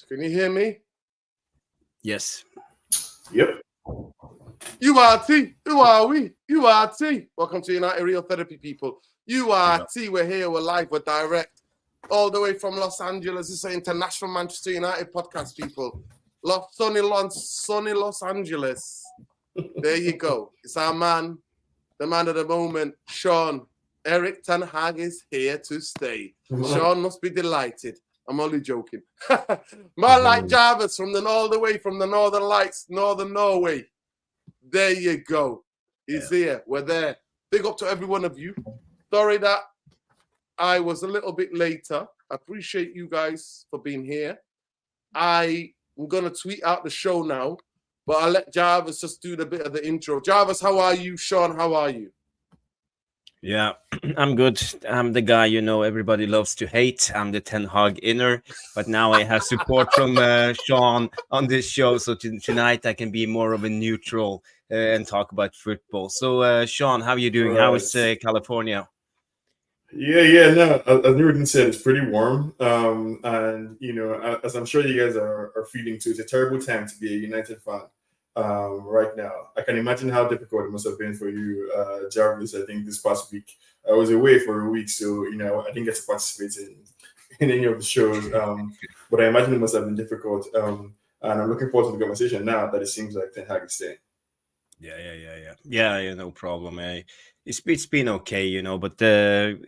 Can you hear me? Yes. Yep. URT, who are we? URT. Welcome to United Real Therapy, people. URT, we're here, we're live, we're direct. All the way from Los Angeles. This is an international Manchester United podcast, people. Sunny Los Angeles. There you go. It's our man, the man of the moment, Sean. Eric Ten Hag is here to stay. Sean must be delighted. I'm only joking. Man like Jarvis all the way from the Northern Lights, Northern Norway. There you go. He's here. We're there. Big up to every one of you. Sorry that I was a little bit later. I appreciate you guys for being here. I am going to tweet out the show now, but I'll let Jarvis just do the bit of the intro. Jarvis, how are you? Sean, how are you? Yeah, I'm good. I'm the guy, everybody loves to hate. I'm the Ten Hag inner, but now I have support from Sean on this show. So tonight I can be more of a neutral and talk about football. So, Sean, how are you doing? Right. How is California? No, as Nuruddin said, it's pretty warm. And, as I'm sure you guys are feeling too, it's a terrible time to be a United fan. Right now, I can imagine how difficult it must have been for you, Jarvis. I think this past week I was away for a week, so I didn't get to participate in any of the shows. But I imagine it must have been difficult. And I'm looking forward to the conversation now that it seems like Ten Hag is staying. Yeah, no problem. It's been okay, but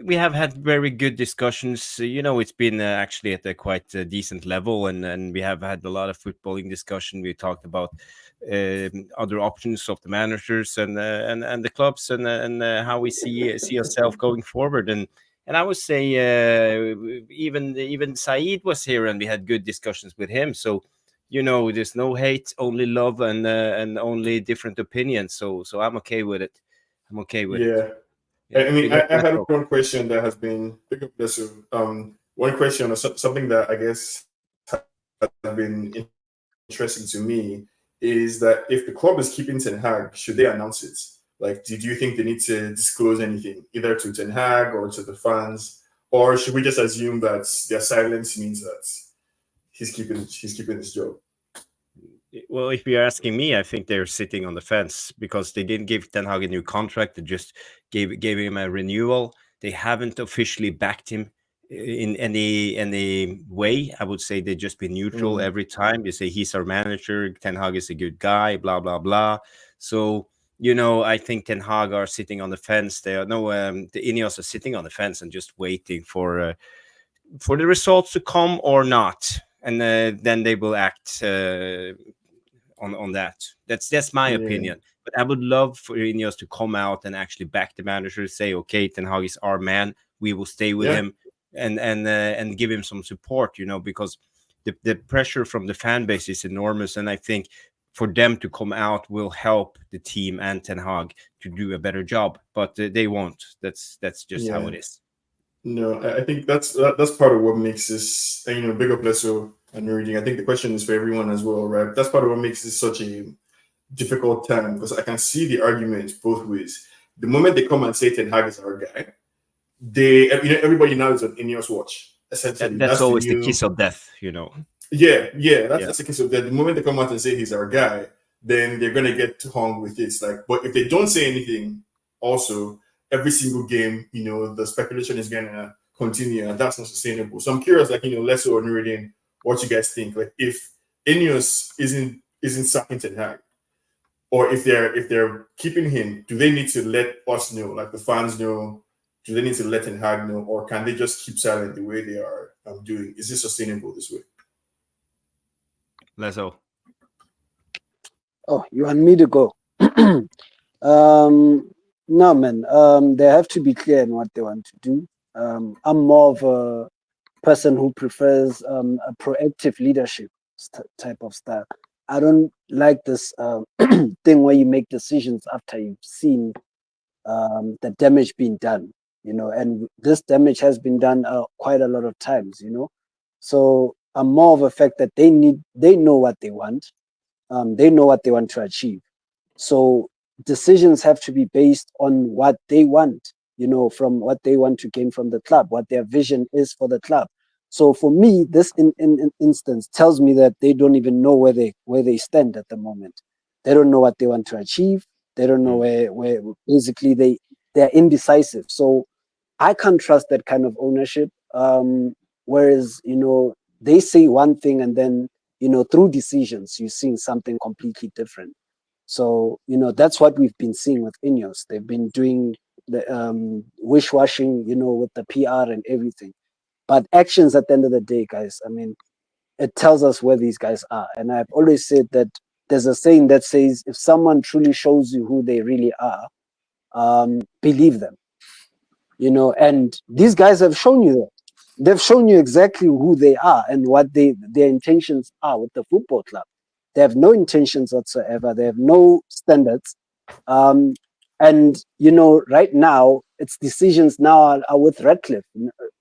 we have had very good discussions. It's been actually at a quite decent level, and we have had a lot of footballing discussion. We talked about other options of the managers and the clubs and how we see ourselves going forward. And I would say even Saeed was here, and we had good discussions with him. So there's no hate, only love, and only different opinions. So I'm okay with it. I'm okay with it. Yeah. I mean, I had one question that has been one question or something that I guess has been interesting to me is that if the club is keeping Ten Hag, should they announce it? Like, do you think they need to disclose anything, either to Ten Hag or to the fans, or should we just assume that their silence means that he's keeping his job? Well, if you're asking me, I think they're sitting on the fence because they didn't give Ten Hag a new contract. They just gave him a renewal. They haven't officially backed him in any way. I would say they just be neutral every time. They say he's our manager. Ten Hag is a good guy. Blah blah blah. So I think Ten Hag are sitting on the fence. The Ineos are sitting on the fence and just waiting for the results to come or not, and then they will act on that. That's my opinion. But I would love for Ineos to come out and actually back the manager, say, okay, Ten Hag is our man. We will stay with him and give him some support, because the pressure from the fan base is enormous. And I think for them to come out will help the team and Ten Hag to do a better job. But they won't. That's just how it is. No, I think that's part of what makes this, big up Lesso and reading. I think the question is for everyone as well, right? That's part of what makes this such a difficult time because I can see the argument both ways. The moment they come and say Ten Hag is our guy, everybody now is on Ineos watch. Essentially, that's always the kiss of death, That's the kiss of death. The moment they come out and say he's our guy, then they're gonna get hung with it. But if they don't say anything, also every single game, the speculation is gonna continue, and that's not sustainable. So I'm curious, Lesso or Nuruddin, what you guys think. Like, if Ineos isn't sacking Ten Hag, or if they're keeping him, do they need to let us know, like the fans know? Do they need to let Ten Hag know, or can they just keep silent the way they are doing? Is this sustainable this way? Lesso. Oh, you want me to go? No, man. They have to be clear in what they want to do. I'm more of a person who prefers a proactive leadership type of style. I don't like this thing where you make decisions after you've seen the damage being done, and this damage has been done quite a lot of times, So I'm more of a fact that they know what they want. They know what they want to achieve. So decisions have to be based on what they want, from what they want to gain from the club, what their vision is for the club. So for me, this in instance tells me that they don't even know where they stand at the moment. They don't know what they want to achieve. They don't know where basically they're indecisive. So I can't trust that kind of ownership. Whereas, they say one thing and then, through decisions, you're seeing something completely different. So, that's what we've been seeing with Ineos. They've been doing the wish-washing, with the PR and everything. But actions at the end of the day, guys, I mean, it tells us where these guys are. And I've always said that there's a saying that says, if someone truly shows you who they really are, believe them. And these guys have shown you that. They've shown you exactly who they are and what their intentions are with the football club. They have no intentions whatsoever. They have no standards. And right now, its decisions now are with Ratcliffe.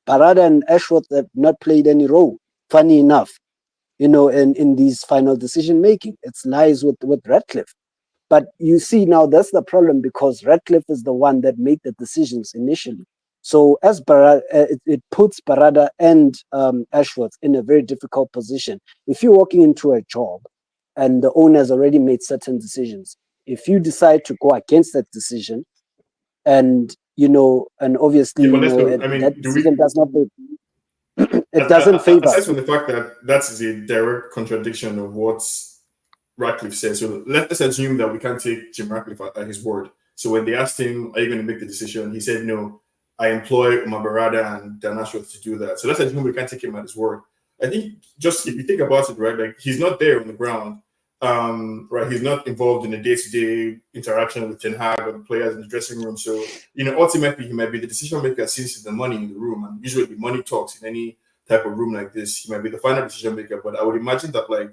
Parada and Ashworth have not played any role, funny enough, in these final decision making. It lies with Ratcliffe. But you see now that's the problem, because Ratcliffe is the one that made the decisions initially. So as Barada, it puts Barada and Ashworth in a very difficult position. If you're walking into a job and the owner has already made certain decisions, if you decide to go against that decision, and obviously but let's go. I mean, that decision does not it doesn't favor. Aside from the fact that that is a direct contradiction of what Ratcliffe said. So let's assume that we can't take Jim Ratcliffe at his word. So when they asked him, "Are you going to make the decision?" he said, "No, I employ Mabarada and Dan Ashworth to do that." So let's assume we can't take him at his word. I think just if you think about it, right, like he's not there on the ground, right? He's not involved in the day-to-day interaction with Ten Hag or the players in the dressing room. So ultimately, he might be the decision maker since the money in the room, and usually money talks in any type of room like this. He might be the final decision maker, but I would imagine that like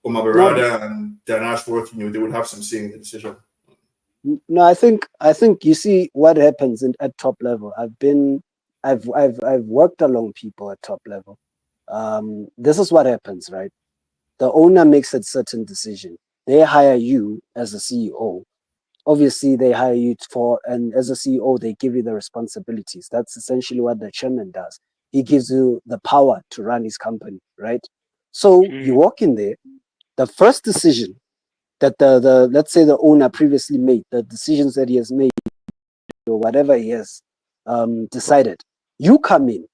Mabarada and Dan Ashworth, they would have some say in the decision. No, I think you see what happens at top level. I've worked along people at top level. This is what happens, right? The owner makes a certain decision. They hire you as a CEO. Obviously, they hire you and as a CEO, they give you the responsibilities. That's essentially what the chairman does. He gives you the power to run his company, right? So you walk in there, the first decision that the let's say the owner previously made, the decisions that he has made or whatever he has decided, you come in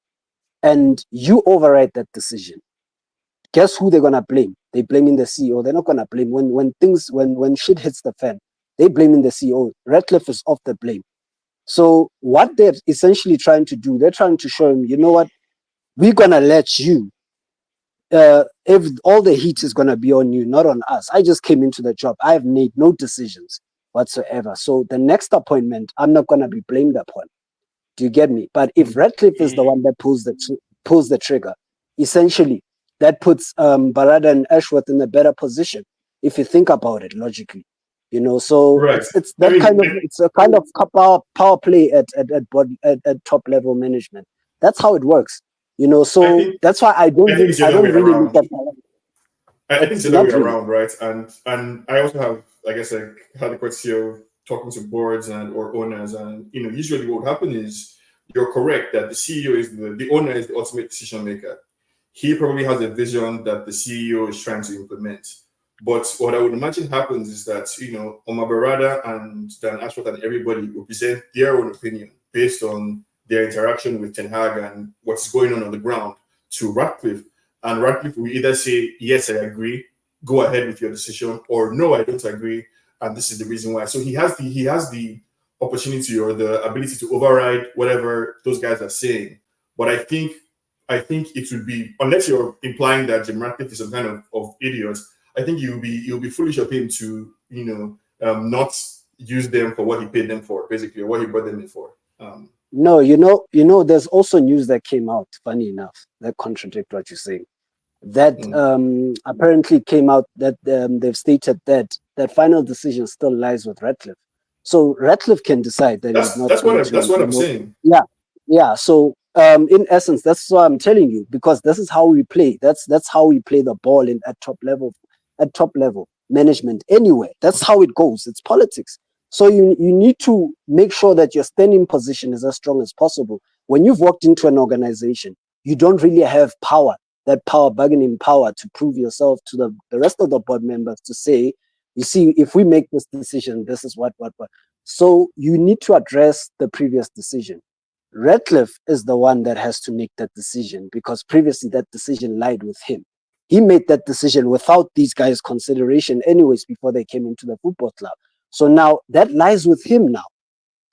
and you override that decision. Guess who they're gonna blame? They're blaming the CEO. They're not gonna blame when shit hits the fan. They're blaming the CEO. Ratcliffe is off the blame. So what they're essentially trying to do, they're trying to show him, you know what, we're gonna let you. If all the heat is gonna be on you, not on us. I just came into the job. I have made no decisions whatsoever. So the next appointment, I'm not gonna be blamed upon. Do you get me? But if Ratcliffe is the one that pulls the trigger, essentially that puts Barada and Ashworth in a better position. If you think about it logically, so right. it's a kind of power play at top level management. That's how it works. So that's why I don't really look at that. I think it's the other way around, right? And I also have, I guess, had the courtesy of talking to boards or owners, and usually what would happen is you're correct that the CEO is the owner is the ultimate decision maker. He probably has a vision that the CEO is trying to implement. But what I would imagine happens is that Omabarada and Dan Ashworth and everybody will present their own opinion based on their interaction with Ten Hag and what's going on the ground to Ratcliffe. And Ratcliffe will either say, yes, I agree, go ahead with your decision, or no, I don't agree, and this is the reason why. So he has the opportunity or the ability to override whatever those guys are saying. But I think it would be, unless you're implying that Jim Ratcliffe is some kind of idiot, I think you'll be foolish of him to not use them for what he paid them for, basically, or what he brought them in for. No, there's also news that came out, funny enough, that contradict what you're saying. That apparently came out that they've stated that final decision still lies with Ratcliffe. So Ratcliffe can decide that he's not. That's what I'm saying. Yeah. So in essence, that's what I'm telling you, because this is how we play. That's how we play the ball at top level management. Anyway, that's how it goes. It's politics. So you need to make sure that your standing position is as strong as possible. When you've walked into an organization, you don't really have power, that power, bargaining power, to prove yourself to the rest of the board members to say, you see, if we make this decision, this is what. So you need to address the previous decision. Ratcliffe is the one that has to make that decision, because previously that decision lied with him. He made that decision without these guys' consideration anyways before they came into the football club. So now that lies with him now.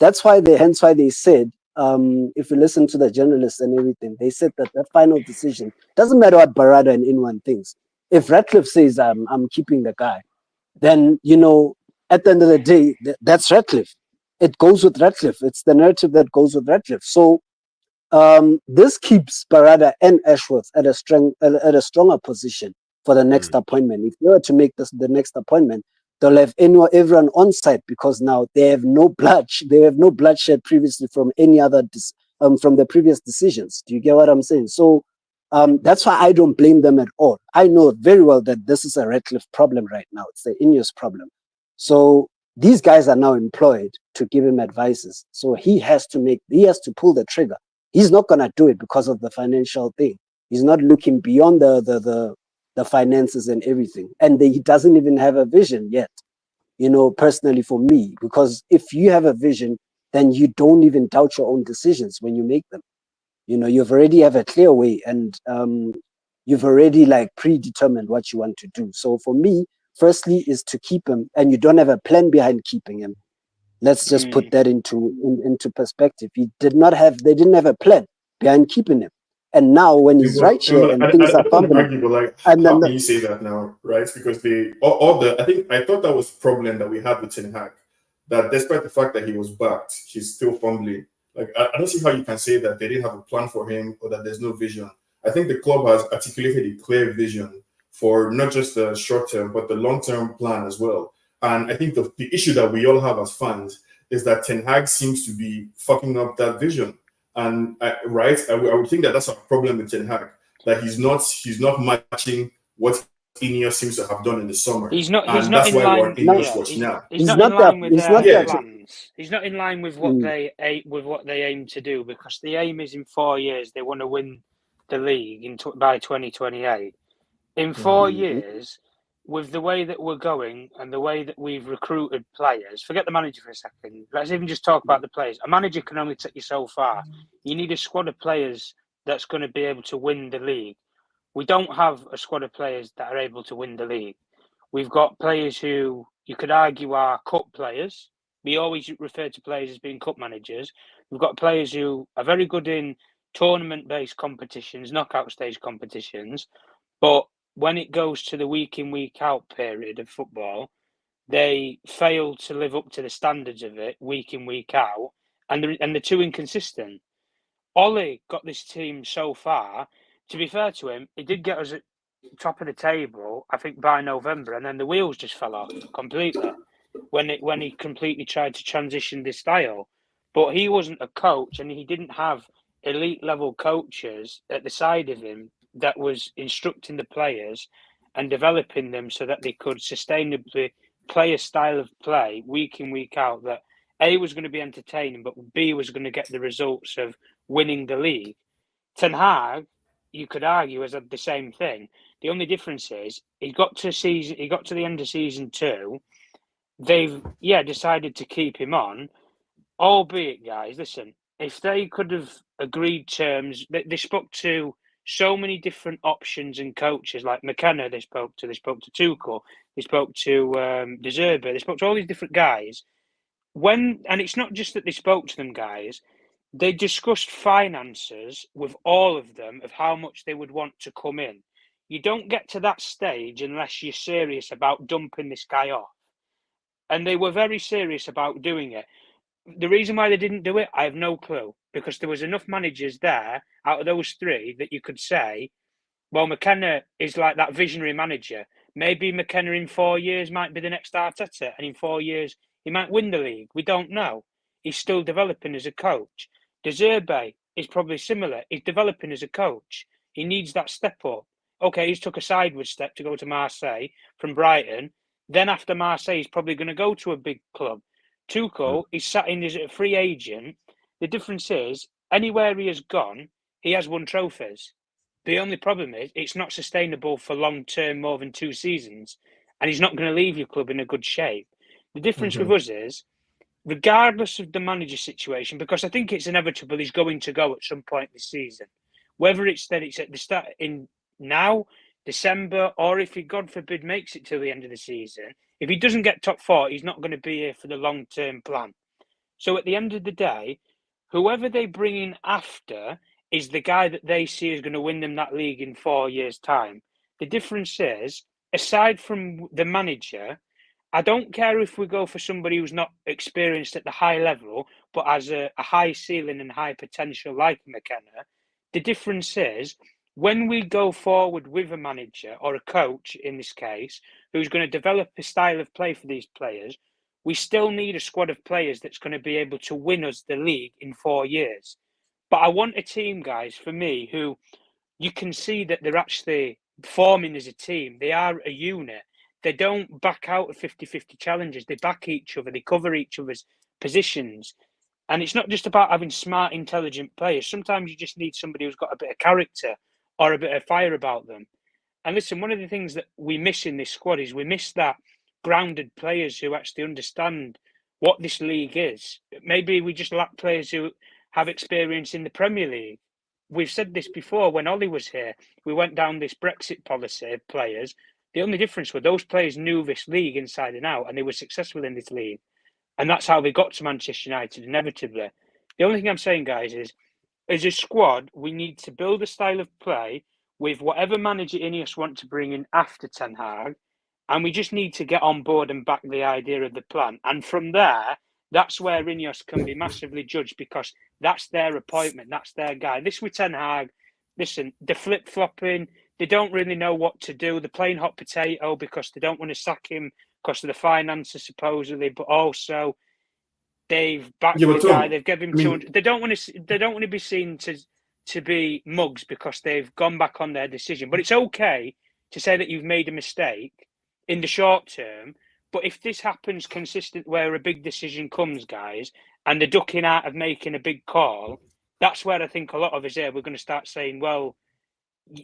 Hence why they said, if you listen to the journalists and everything, they said that final decision doesn't matter what Barada and Inwan thinks. If Ratcliffe says I'm keeping the guy, then at the end of the day, that's Ratcliffe. It goes with Ratcliffe. It's the narrative that goes with Ratcliffe. So this keeps Barada and Ashworth at a stronger position for the next appointment. If they were to make the next appointment, they'll have everyone on site, because now they have no bloodshed previously from any other from the previous decisions. Do you get what I'm saying? So that's why I don't blame them at all. I know very well that this is a Ratcliffe problem right now. It's the Ineos problem. So these guys are now employed to give him advices. So he has to pull the trigger. He's not gonna do it because of the financial thing. He's not looking beyond the finances and everything, and he doesn't even have a vision yet. Personally for me, because if you have a vision, then you don't even doubt your own decisions when you make them. You've already have a clear way, and you've already predetermined what you want to do. So for me, firstly is to keep him, and you don't have a plan behind keeping him. Let's just put that into perspective. They didn't have a plan behind keeping him. And now when he's right here and things are fumbling. Argue, but how can you say that now, right? Because I thought that was the problem that we had with Ten Hag, that despite the fact that he was backed, he's still fumbling. I don't see how you can say that they didn't have a plan for him or that there's no vision. I think the club has articulated a clear vision for not just the short term, but the long-term plan as well. And I think the issue that we all have as fans is that Ten Hag seems to be fucking up that vision. And I would think that that's a problem with Ten Hag, that he's not matching what Ineos seems to have done in the summer. He's not why in we're line. on Ineos watch now. He's not in line with their plans. He's not in line with what they aim to do, because the aim is in 4 years they want to win the league by 2028. In 4 years, with the way that we're going and the way that we've recruited players, forget the manager for a second. Let's even just talk about the players. A manager can only take you so far. You need a squad of players that's going to be able to win the league. We don't have a squad of players that are able to win the league. We've got players who you could argue are cup players. We always refer to players as being cup managers. We've got players who are very good in tournament-based competitions, knockout stage competitions, but when it goes to the week in, week out period of football, they fail to live up to the standards of it week in, week out, and they're too inconsistent. Ollie got this team so far. To be fair to him, he did get us at top of the table, I think, by November, and then the wheels just fell off completely when he completely tried to transition this style. But he wasn't a coach, and he didn't have elite level coaches at the side of him that was instructing the players and developing them so that they could sustainably play a style of play week in, week out that A, was going to be entertaining, but B, was going to get the results of winning the league. Ten Hag, you could argue, has had the same thing. The only difference is he got to the end of season 2. They've decided to keep him on, albeit, guys, listen, if they could have agreed terms, they spoke to so many different options and coaches, like McKenna. They spoke to Tuchel, they spoke to De Zerbi, they spoke to all these different guys. And it's not just that they spoke to them, guys. They discussed finances with all of them of how much they would want to come in. You don't get to that stage unless you're serious about dumping this guy off. And they were very serious about doing it. The reason why they didn't do it, I have no clue, because there was enough managers there out of those 3 that you could say, well, McKenna is like that visionary manager. Maybe McKenna in 4 years might be the next Arteta, and in 4 years he might win the league. We don't know. He's still developing as a coach. De Zerbi is probably similar. He's developing as a coach. He needs that step up. Okay, he's took a sideways step to go to Marseille from Brighton. Then after Marseille, he's probably going to go to a big club. Tuchel, he's sat in as a free agent. The difference is, anywhere he has gone, he has won trophies. The only problem is it's not sustainable for long term, more than 2 seasons, and he's not going to leave your club in a good shape. The difference with us is, regardless of the manager situation, because I think it's inevitable he's going to go at some point this season, whether it's that it's at the start in now, December, or if he, God forbid, makes it till the end of the season, if he doesn't get top 4, he's not going to be here for the long term plan. So at the end of the day, whoever they bring in after is the guy that they see is going to win them that league in 4 years' time. The difference is, aside from the manager, I don't care if we go for somebody who's not experienced at the high level, but has a high ceiling and high potential like McKenna. The difference is, when we go forward with a manager or a coach, in this case, who's going to develop a style of play for these players, we still need a squad of players that's going to be able to win us the league in 4 years. But I want a team, guys, for me, who you can see that they're actually forming as a team. They are a unit. They don't back out of 50-50 challenges. They back each other. They cover each other's positions. And it's not just about having smart, intelligent players. Sometimes you just need somebody who's got a bit of character or a bit of fire about them. And listen, one of the things that we miss in this squad is we miss that grounded players who actually understand what this league is. Maybe we just lack players who have experience in the Premier League. We've said this before when Ollie was here. We went down this Brexit policy of players. The only difference was those players knew this league inside and out, and they were successful in this league. And that's how they got to Manchester United, inevitably. The only thing I'm saying, guys, is as a squad, we need to build a style of play with whatever manager Ineos want to bring in after Ten Hag, and we just need to get on board and back the idea of the plan. And from there, that's where Ineos can be massively judged, because that's their appointment, that's their guy. This with Ten Hag, listen, the flip-flopping, they don't really know what to do. They're playing hot potato because they don't want to sack him because of the finances, supposedly, but also they've backed the guy. They've given him 200. They don't want to be seen to be mugs because they've gone back on their decision. But it's okay to say that you've made a mistake in the short term. But if this happens consistent, where a big decision comes, guys, and they're ducking out of making a big call, that's where I think a lot of us here, we're going to start saying, well,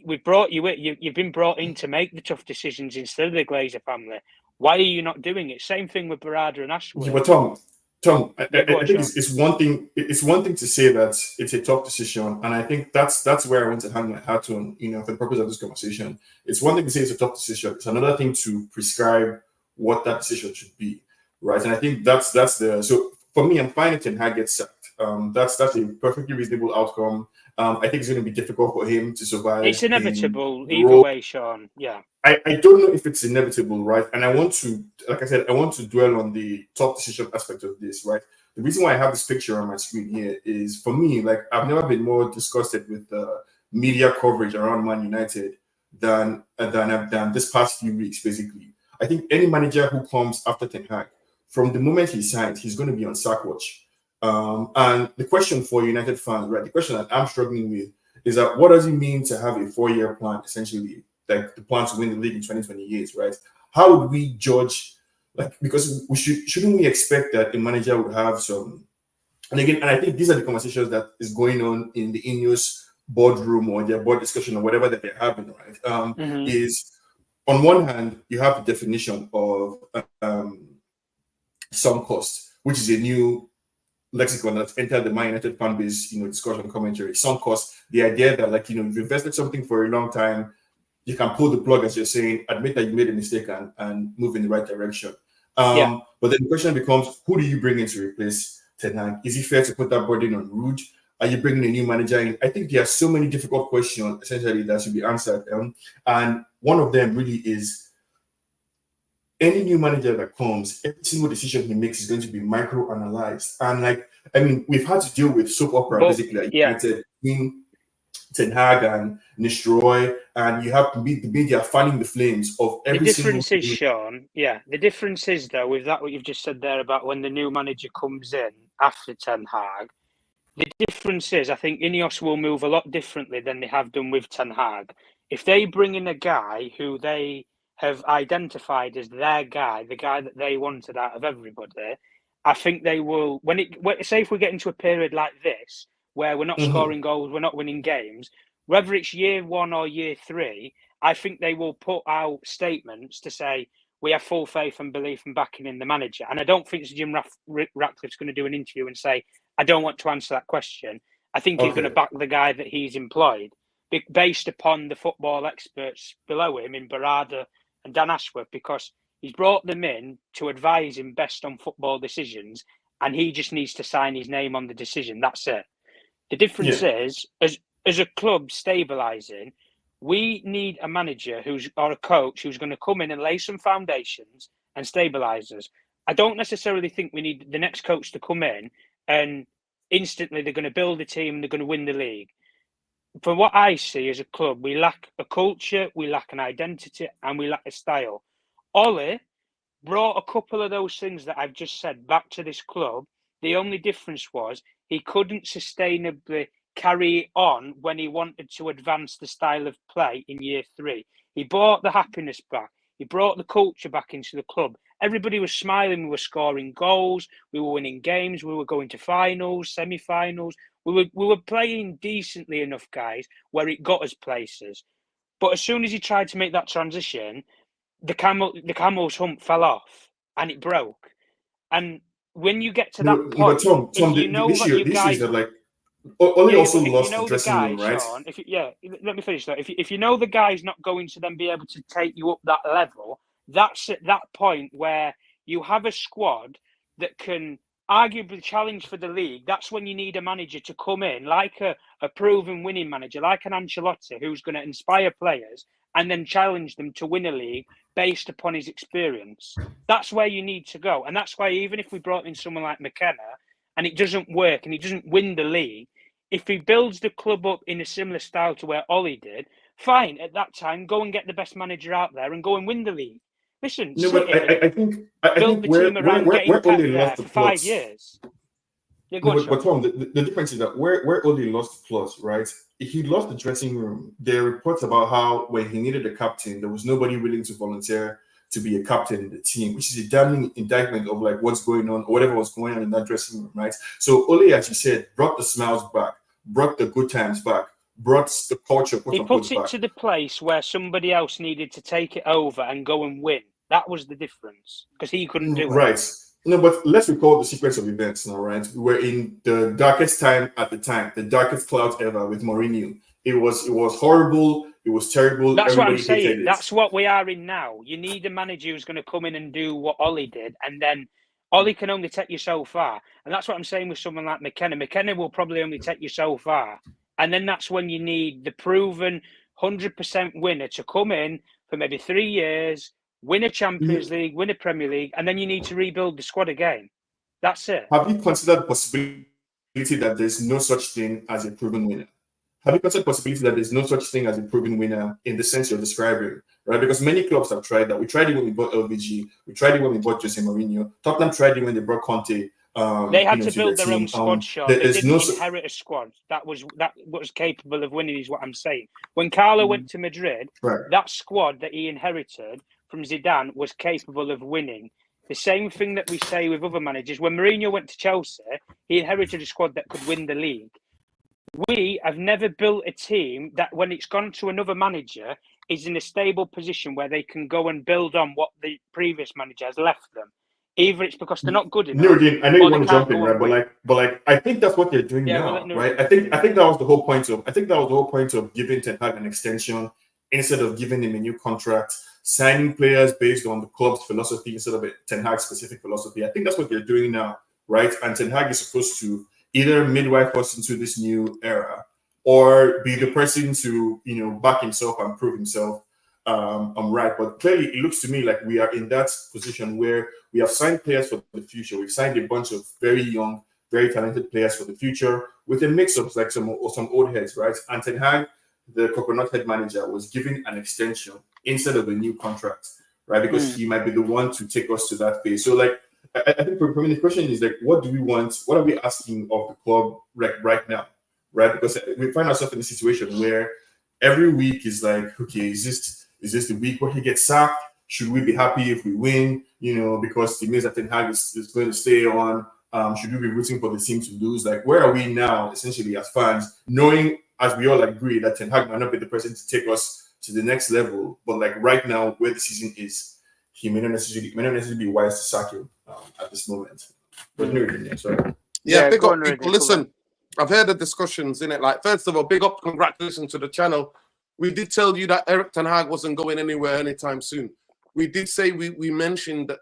we brought you in. You've been brought in to make the tough decisions instead of the Glazer family. Why are you not doing it? Same thing with Barada and Ashworth. Yeah, but Tom, I think it's one thing. It's one thing to say that it's a tough decision, and I think that's where I want to hang my hat on. For the purpose of this conversation, it's one thing to say it's a tough decision. It's another thing to prescribe what that decision should be, right? And I think that's the. So for me, I'm fine if Ten Hag gets sacked. That's a perfectly reasonable outcome. I think it's going to be difficult for him to survive. It's inevitable either way, Sean. Yeah. I don't know if it's inevitable, right? And I want to, like I said, I want to dwell on the top decision aspect of this, right? The reason why I have this picture on my screen here is, for me, like, I've never been more disgusted with the media coverage around Man United than this past few weeks, basically. I think any manager who comes after Ten Hag, from the moment he signs, he's going to be on sack watch. And the question for United fans, right, the question that I'm struggling with is that what does it mean to have a 4-year plan, essentially, like the plan to win the league in 2028, right? How would we judge, like, because shouldn't we expect that a manager would have some, and I think these are the conversations that is going on in the Ineos boardroom or their board discussion or whatever that they're having, right? Is on one hand, you have the definition of sunk cost, which is a new lexicon that's entered the Man United fan base, discussion commentary. Sunk cost, the idea that, like, you've invested something for a long time, you can pull the plug, as you're saying, admit that you made a mistake and move in the right direction. But then the question becomes, who do you bring in to replace Ten Hag? Is it fair to put that burden on Ruud? Are you bringing a new manager in? I think there are so many difficult questions, essentially, that should be answered. And one of them really is, any new manager that comes, every single decision he makes is going to be micro-analyzed. And, we've had to deal with soap opera, basically. United, Ten Hag and Mazraoui, and you have to be the media fanning the flames of every single. The difference is, Sean, the difference is, though, with that, what you've just said there about when the new manager comes in after Ten Hag, the difference is, I think Ineos will move a lot differently than they have done with Ten Hag. If they bring in a guy who they have identified as their guy, the guy that they wanted out of everybody, I think they will, say if we get into a period like this, where we're not scoring goals, we're not winning games, whether it's year 1 or year 3, I think they will put out statements to say, we have full faith and belief and backing in the manager. And I don't think Jim Ratcliffe's going to do an interview and say, I don't want to answer that question. I think he's going to back the guy that he's employed based upon the football experts below him in Barada and Dan Ashworth, because he's brought them in to advise him best on football decisions, and he just needs to sign his name on the decision. That's it. The difference is, as a club stabilising, we need a manager or a coach who's going to come in and lay some foundations and stabilise us. I don't necessarily think we need the next coach to come in and instantly they're going to build a team and they're going to win the league. For what I see as a club, we lack a culture, we lack an identity, and we lack a style. Ollie brought a couple of those things that I've just said back to this club. The only difference was he couldn't sustainably carry on when he wanted to advance the style of play in year 3. He brought the happiness back. He brought the culture back into the club. Everybody was smiling. We were scoring goals. We were winning games. We were going to finals, semi-finals. We were playing decently enough, guys, where it got us places. But as soon as he tried to make that transition, the camel's hump fell off and it broke. And when you get to that point, but Tom, you know that you guys is that like Ole also lost the dressing room, right? Sean, let me finish that. If you know the guy's not going to then be able to take you up that level, that's at that point where you have a squad that can arguably challenge for the league. That's when you need a manager to come in, like a proven winning manager, like an Ancelotti, who's going to inspire players and then challenge them to win a league based upon his experience. That's where you need to go. And that's why even if we brought in someone like McKenna and it doesn't work and he doesn't win the league, if he builds the club up in a similar style to where Ollie did, fine, at that time, go and get the best manager out there and go and win the league. Listen, no, but I think build the team around getting Pep there for 5 years. Yeah, go on, but Tom, the difference is that where Ole lost the plot, right? He lost the dressing room. There are reports about how when he needed a captain, there was nobody willing to volunteer to be a captain in the team, which is a damning indictment of like what's going on or whatever was going on in that dressing room, right? So Ole, as you said, brought the smiles back, brought the good times back, brought the culture. He put it to the place where somebody else needed to take it over and go and win. That was the difference because he couldn't do it. Right. No, but let's recall the sequence of events now, right? We were in the darkest time at the time, the darkest clouds ever with Mourinho. It was horrible. It was terrible. That's what I'm saying. That's what we are in now. You need a manager who's going to come in and do what Ollie did, and then Ollie can only take you so far. And that's what I'm saying with someone like McKenna. McKenna will probably only take you so far. And then that's when you need the proven 100% winner to come in for maybe 3 years, win a Champions League, win a Premier League, and then you need to rebuild the squad again. That's it. Have you considered the possibility that there's no such thing as a proven winner? Have you considered the possibility that there's no such thing as a proven winner in the sense you're describing, right? Because many clubs have tried that. We tried it when we bought LVG. We tried it when we bought Jose Mourinho. Tottenham tried it when they brought Conte. They had to build their own squad, Sean. They didn't inherit a squad that was capable of winning, is what I'm saying. When Carlo went to Madrid, that squad that he inherited from Zidane was capable of winning. The same thing that we say with other managers. When Mourinho went to Chelsea, he inherited a squad that could win the league. We have never built a team that, when it's gone to another manager, is in a stable position where they can go and build on what the previous manager has left them. Either it's because they're not good enough. Nuruddin, I know you want to jump in, right? But I think that's what they're doing now, right? I think that was the whole point of giving Ten Hag an extension instead of giving him a new contract, signing players based on the club's philosophy instead of a Ten Hag specific philosophy. I think that's what they're doing now, right? And Ten Hag is supposed to either midwife us into this new era or be the person to, back himself and prove himself. I'm right, but clearly it looks to me like we are in that position where we have signed players for the future. We've signed a bunch of very young, very talented players for the future with a mix of like some old heads, right? And Ten Hag, the coconut head manager, was given an extension instead of a new contract, right? Because he might be the one to take us to that phase. So like, I think for me, the question is like, what do we want? What are we asking of the club right now, right? Because we find ourselves in a situation where every week is like, okay, is this the week where he gets sacked? Should we be happy if we win? Because it means that Ten Hag is going to stay on. Should we be rooting for the team to lose? Like, where are we now, essentially, as fans, knowing, as we all agree, that Ten Hag might not be the person to take us to the next level, but like right now, where the season is, he may not necessarily be wise to sack him at this moment. But no, sorry. Yeah, big up people. Listen, I've heard the discussions in it. Like, first of all, big up, congratulations to the channel. We did tell you that Erik ten Hag wasn't going anywhere anytime soon. We did say we mentioned that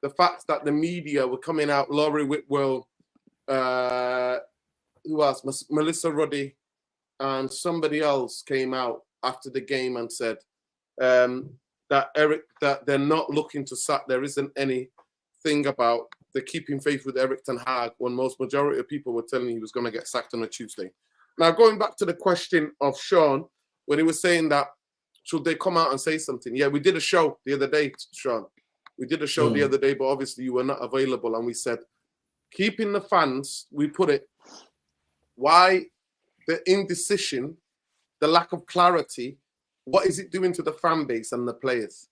the fact that the media were coming out. Laurie Whitwell, who else? Melissa Ruddy, and somebody else came out after the game and said that they're not looking to sack. There isn't anything about the keeping faith with Erik ten Hag when most majority of people were telling he was going to get sacked on a Tuesday. Now, going back to the question of Sean, when he was saying that, should they come out and say something? Yeah, we did a show the other day, Sean. We did a show the other day, but obviously you were not available. And we said, keeping the fans, we put it, why the indecision, the lack of clarity, what is it doing to the fan base and the players?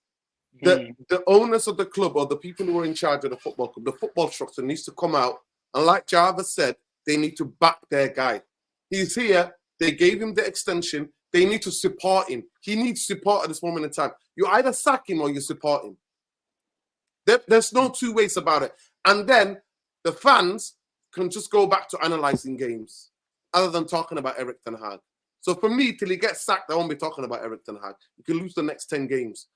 The owners of the club or the people who are in charge of the football club, the football structure needs to come out. And like Jarvis said, they need to back their guy. He's here. They gave him the extension. They need to support him. He needs support at this moment in time. You either sack him or you support him. There's no two ways about it. And then the fans can just go back to analysing games other than talking about Erik ten Hag. So for me, till he gets sacked, I won't be talking about Erik ten Hag. You can lose the next 10 games.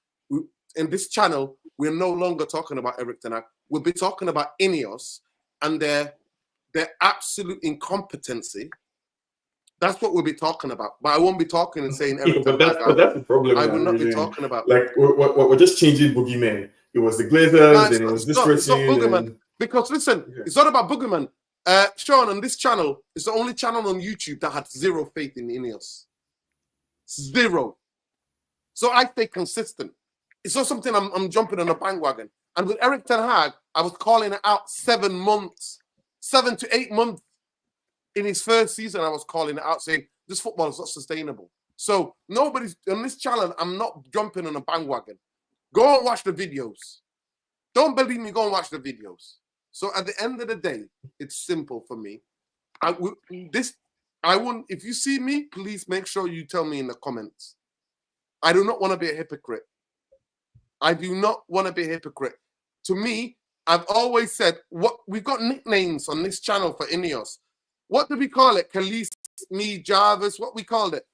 In this channel, we're no longer talking about Erik ten Hag. We'll be talking about Ineos and their absolute incompetency. That's what we'll be talking about. But I won't be talking and saying Erik ten Hag. But that's the problem. I will not be talking about. Like, we're just changing boogeymen. It was the Glazers, and it was this person. It's not boogeyman. Because listen, it's not about boogeyman. Sean, on this channel, it's the only channel on YouTube that had zero faith in Ineos. Zero. So I stay consistent. It's not something I'm jumping on a bandwagon. And with Erik ten Hag, I was calling it out 7 to 8 months. In his first season, I was calling it out, saying this football is not sustainable. So nobody's on this channel. I'm not jumping on a bandwagon. Go and watch the videos. Don't believe me. Go and watch the videos. So at the end of the day, it's simple for me. If you see me, please make sure you tell me in the comments. I do not want to be a hypocrite. I do not want to be a hypocrite. To me, I've always said, we've got nicknames on this channel for Ineos. What do we call it? Khalees, me, Jarvis. What we called it?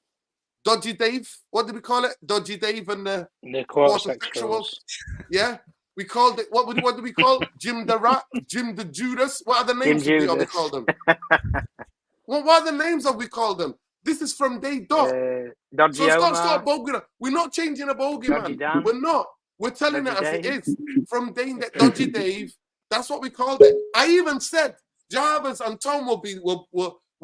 Dodgy Dave. What did we call it? Dodgy Dave and the quartersexuals. Yeah, we called it. What do we call Jim the Rat? Jim the Judas. What other names have we called them? What other names have we called them? This is from day dot. So start bogging. We're not changing a bogey, man. We're not. We're telling it as it is. From day that Dodgy Dave. That's what we called it. I even said Jarvis and Tom will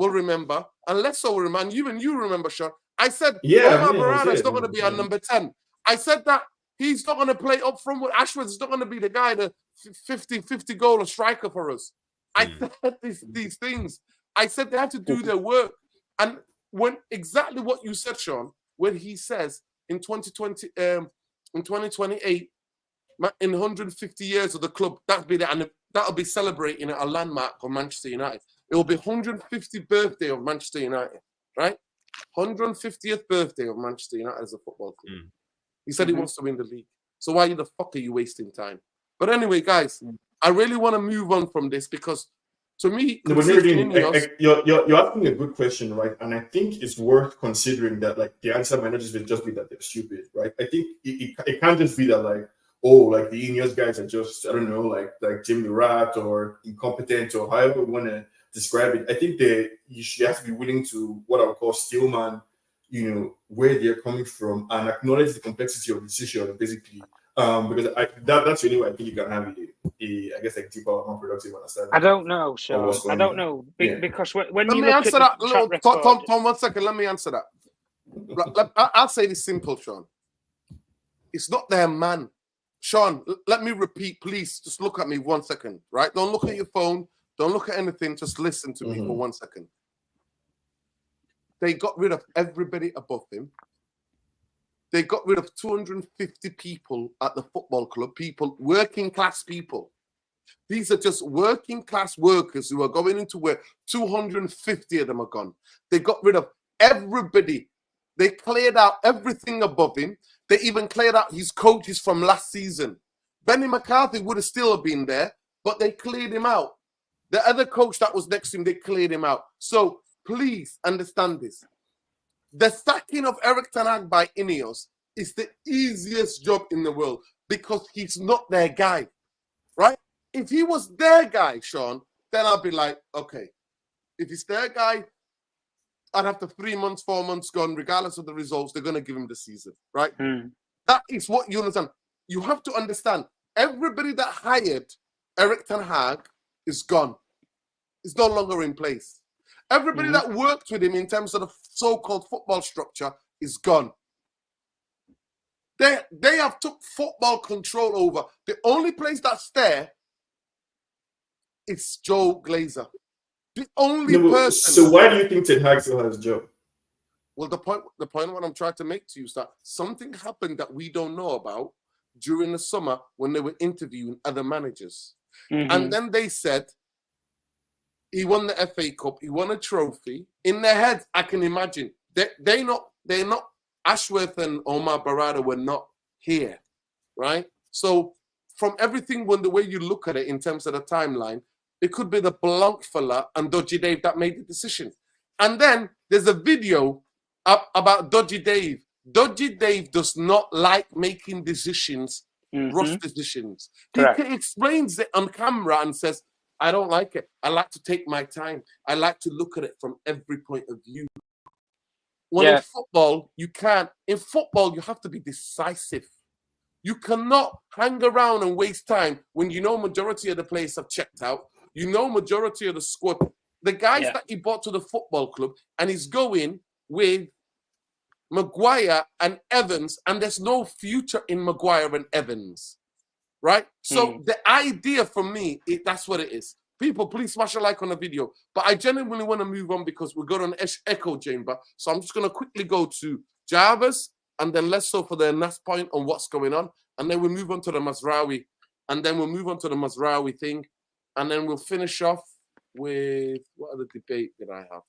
remember, and Lesso will remember. Even you remember, Sean. I said Omar Morata is not going to be on number 10. I said that he's not going to play up front with Ashworth. Is not going to be the guy, the 50 goal striker for us. I said these things. I said they have to do their work. And when exactly what you said, Sean, when he says in 2020, in 2028, in 150 years of the club, that'll be celebrating a landmark of Manchester United. It will be 150th birthday of Manchester United, right? 150th birthday of Manchester United as a football club. He said he wants to win the league. So why the fuck are you wasting time? But anyway, guys, I really want to move on from this because to me, you're asking a good question, right? And I think it's worth considering that like the answer might not just be that they're stupid, right? I think it can't just be that like, oh, like the Ineos guys are just, I don't know, like Jim the Rat or incompetent or however we want to describe it. I think you have to be willing to what I would call stillman, where they're coming from and acknowledge the complexity of the decision, basically. Because that's the only way I think you can have I guess like deeper, more productive understanding. I don't know, Sean. I don't know because when you look at that, Tom, 1 second. Let me answer that. I'll say this simple, Sean. It's not their man. Sean, let me repeat, please. Just look at me 1 second, right? Don't look at your phone. Don't look at anything. Just listen to me for 1 second. They got rid of everybody above him. They got rid of 250 people at the football club, working class people, These are just working class workers who are going into work. 250 of them are gone. They got rid of everybody. They cleared out everything above him. They even cleared out his coaches from last season. Benny McCarthy would have still been there, but they cleared him out. The other coach that was next to him, they cleared him out. So please understand this. The sacking of Erik ten Hag by Ineos is the easiest job in the world because he's not their guy, right? If he was their guy, Sean, then I'd be like, okay. If he's their guy, I'd have the 3 months, 4 months gone, regardless of the results, they're going to give him the season, right? That is what you understand. You have to understand, everybody that hired Erik ten Hag is gone. It's no longer in place. Everybody that worked with him in terms of the so-called football structure is gone. They have took football control over. The only place that's there is Joe Glazer. The only person. So why do you think Ten Hag still has a job? Well, the point what I'm trying to make to you is that something happened that we don't know about during the summer when they were interviewing other managers. And then they said, he won the FA Cup, he won a trophy. In their heads, I can imagine. They're not, Ashworth and Omar Barada were not here, right? So from everything, when the way you look at it in terms of the timeline, it could be the Blanc fella and Dodgy Dave that made the decision. And then there's a video about Dodgy Dave. Dodgy Dave does not like making decisions, rush decisions. He explains it on camera and says, I don't like it. I like to take my time. I like to look at it from every point of view. When in football, you can't. In football, you have to be decisive. You cannot hang around and waste time when you know majority of the players have checked out. You know majority of the squad. The guys that he brought to the football club, and he's going with Maguire and Evans, and there's no future in Maguire and Evans. Right? So the idea for me, that's what it is. People, please smash a like on the video. But I genuinely want to move on because we're going on an echo chamber. So I'm just going to quickly go to Jarvis and then Lesso for the last point on what's going on. And then we'll move on to the Mazraoui. And then we'll move on to the Mazraoui thing. And then we'll finish off with, what other debate did I have?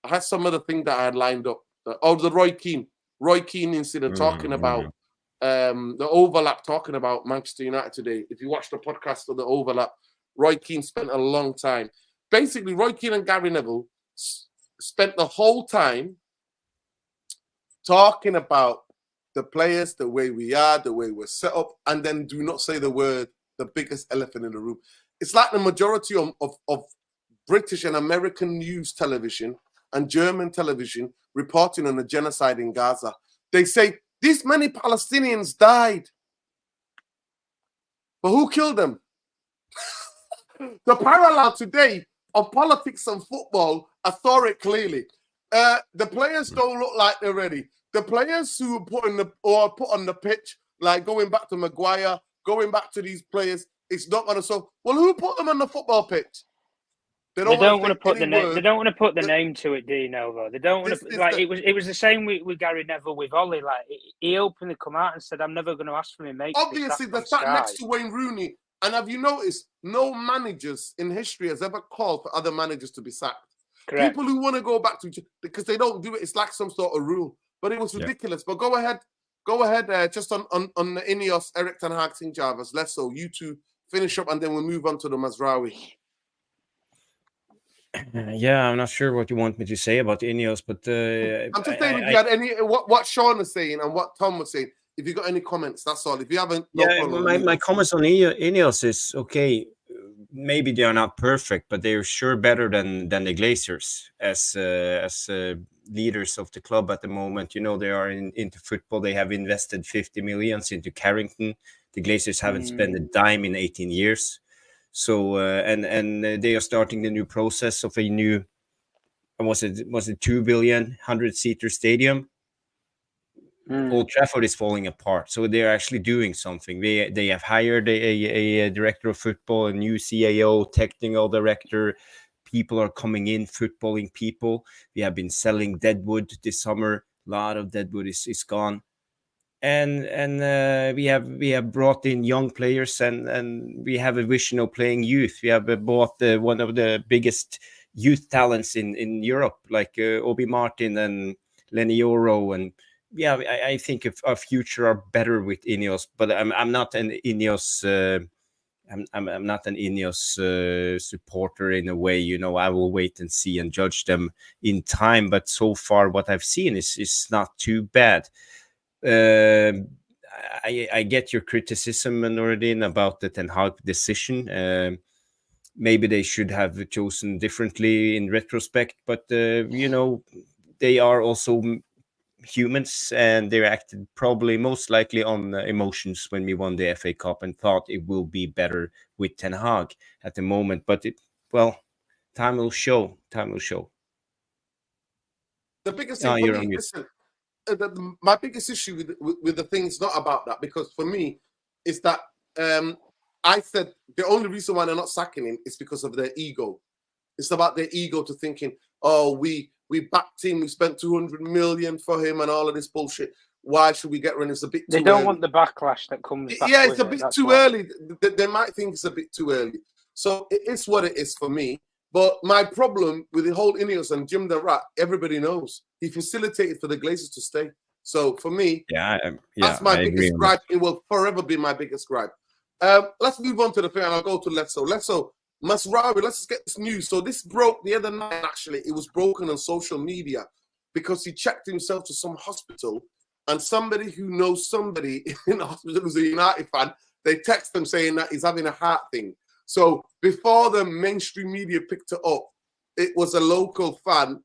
I had some other thing that I had lined up. The Roy Keane. Roy Keane incident talking about the overlap, talking about Manchester United today. If you watch the podcast of the overlap, Roy Keane spent a long time. Basically, Roy Keane and Gary Neville spent the whole time talking about the players, the way we are, the way we're set up, and then do not say the word, the biggest elephant in the room. It's like the majority of British and American news television and German television reporting on the genocide in Gaza. They say, this many Palestinians died. But who killed them? The parallel today of politics and football, I saw it clearly. The players don't look like they're ready. The players who are put on the pitch, like going back to Maguire, going back to these players, it's not going to solve. Well, who put them on the football pitch? They don't want to put the name. They don't want to put the name to it, Dino. Though they don't want to. Like it was the same with Gary Neville with Ollie. Like he openly come out and said, "I'm never going to ask for my mate." Obviously, they're sat next to Wayne Rooney. And have you noticed, no managers in history has ever called for other managers to be sacked. Correct. People who want to go back to, because they don't do it, it's like some sort of rule. But it was ridiculous. But go ahead, just on the Ineos, Erik ten Hag thing, Jarvis. Let's so you two finish up, and then we'll move on to the Mazraoui. Yeah, I'm not sure what you want me to say about Ineos, but I'm just saying if you had any what Sean was saying and what Tom was saying. If you got any comments, that's all. If you haven't, my comments on Ineos is okay. Maybe they are not perfect, but they are sure better than the Glazers as leaders of the club at the moment. You know, they are into football. They have invested 50 million into Carrington. The Glazers haven't spent a dime in 18 years. So and they are starting the new process of a new, was it 2 billion 100-seater stadium. Old Trafford is falling apart, so they're actually doing something. They have hired a director of football, a new CAO, technical director. People are coming in, footballing people. We have been selling deadwood this summer. A lot of deadwood is gone. we have brought in young players, and we have a vision of playing youth. We have bought one of the biggest youth talents in Europe, like Obi Martin and Lenny Yoro, and yeah, I think our future are better with Ineos. But I'm not an Ineos. I'm not an Ineos supporter in a way. You know, I will wait and see and judge them in time. But so far, what I've seen is not too bad. I get your criticism, Nordin, about the Ten Hag decision. Maybe they should have chosen differently in retrospect, but you know, they are also humans, and they acted probably most likely on emotions when we won the FA Cup and thought it will be better with Ten Hag at the moment. But time will show. Time will show. The biggest thing for me, listen, my biggest issue with the thing is not about that, because for me, is that I said the only reason why they're not sacking him is because of their ego. It's about their ego to thinking, oh, we backed him, we spent 200 million for him and all of this bullshit. Why should we get rid of him? It's a bit too early. They don't want the backlash that comes back. Yeah, it's a bit too early. They might think it's a bit too early. So it is what it is for me. But my problem with the whole Ineos and Jim the Rat, everybody knows. He facilitated for the Glazers to stay. So for me, that's my biggest gripe. It will forever be my biggest gripe. Let's move on to the thing, and I'll go to Letso. Mazraoui, let's just get this news. So this broke the other night, actually. It was broken on social media because he checked himself to some hospital, and somebody who knows somebody in the hospital who's a United fan, they text him saying that he's having a heart thing. So before the mainstream media picked it up, it was a local fan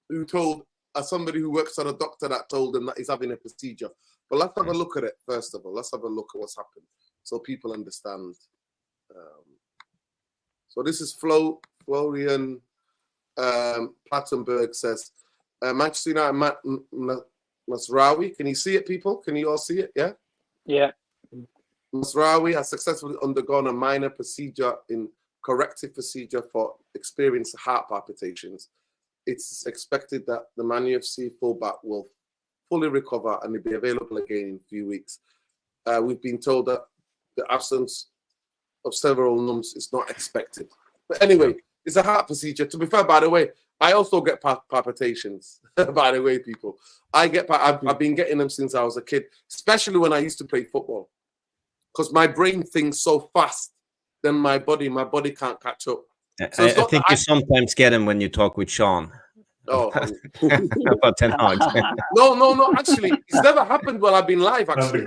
who told somebody who works at a doctor that told him that he's having a procedure. But let's have a look at it, first of all. Let's have a look at what's happened so people understand. So this is Florian Plattenberg says, Manchester United, Mazraoui. Can you see it, people? Can you all see it? Yeah? Yeah. Mazraoui has successfully undergone a minor corrective procedure for experienced heart palpitations. It's expected that the Man UFC fullback will fully recover and be available again in a few weeks. We've been told that the absence of several numbs is not expected. But anyway, it's a heart procedure. To be fair, by the way, I also get palpitations. By the way, people, I've been getting them since I was a kid, especially when I used to play football, because my brain thinks so fast than my body can't catch up. So I think you sometimes get them when you talk with Sean. Oh, about Ten Hag. No. Actually, it's never happened while I've been live. Actually,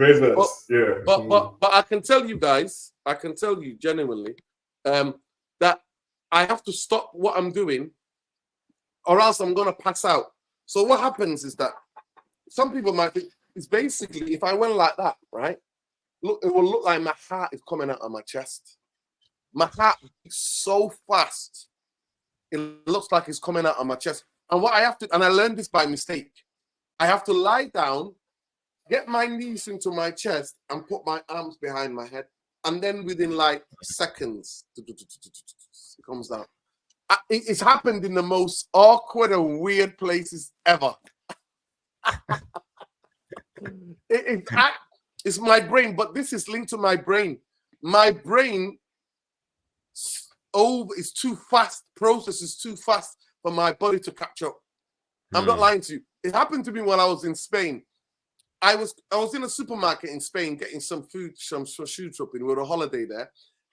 but I can tell you guys, genuinely, that I have to stop what I'm doing, or else I'm gonna pass out. So what happens is that some people might think it's basically if I went like that, right? Look, it will look like my heart is coming out of my chest. My heart beats so fast, it looks like it's coming out of my chest. And what I have to, and I learned this by mistake, I have to lie down, get my knees into my chest, and put my arms behind my head. And then within like seconds, it comes down. It's happened in the most awkward and weird places ever. It's my brain, but this is linked to my brain. My brain is too fast, process is too fast for my body to catch up. I'm not lying to you. It happened to me when I was in Spain. I was in a supermarket in Spain getting some food, some shoe shopping. We were on holiday there.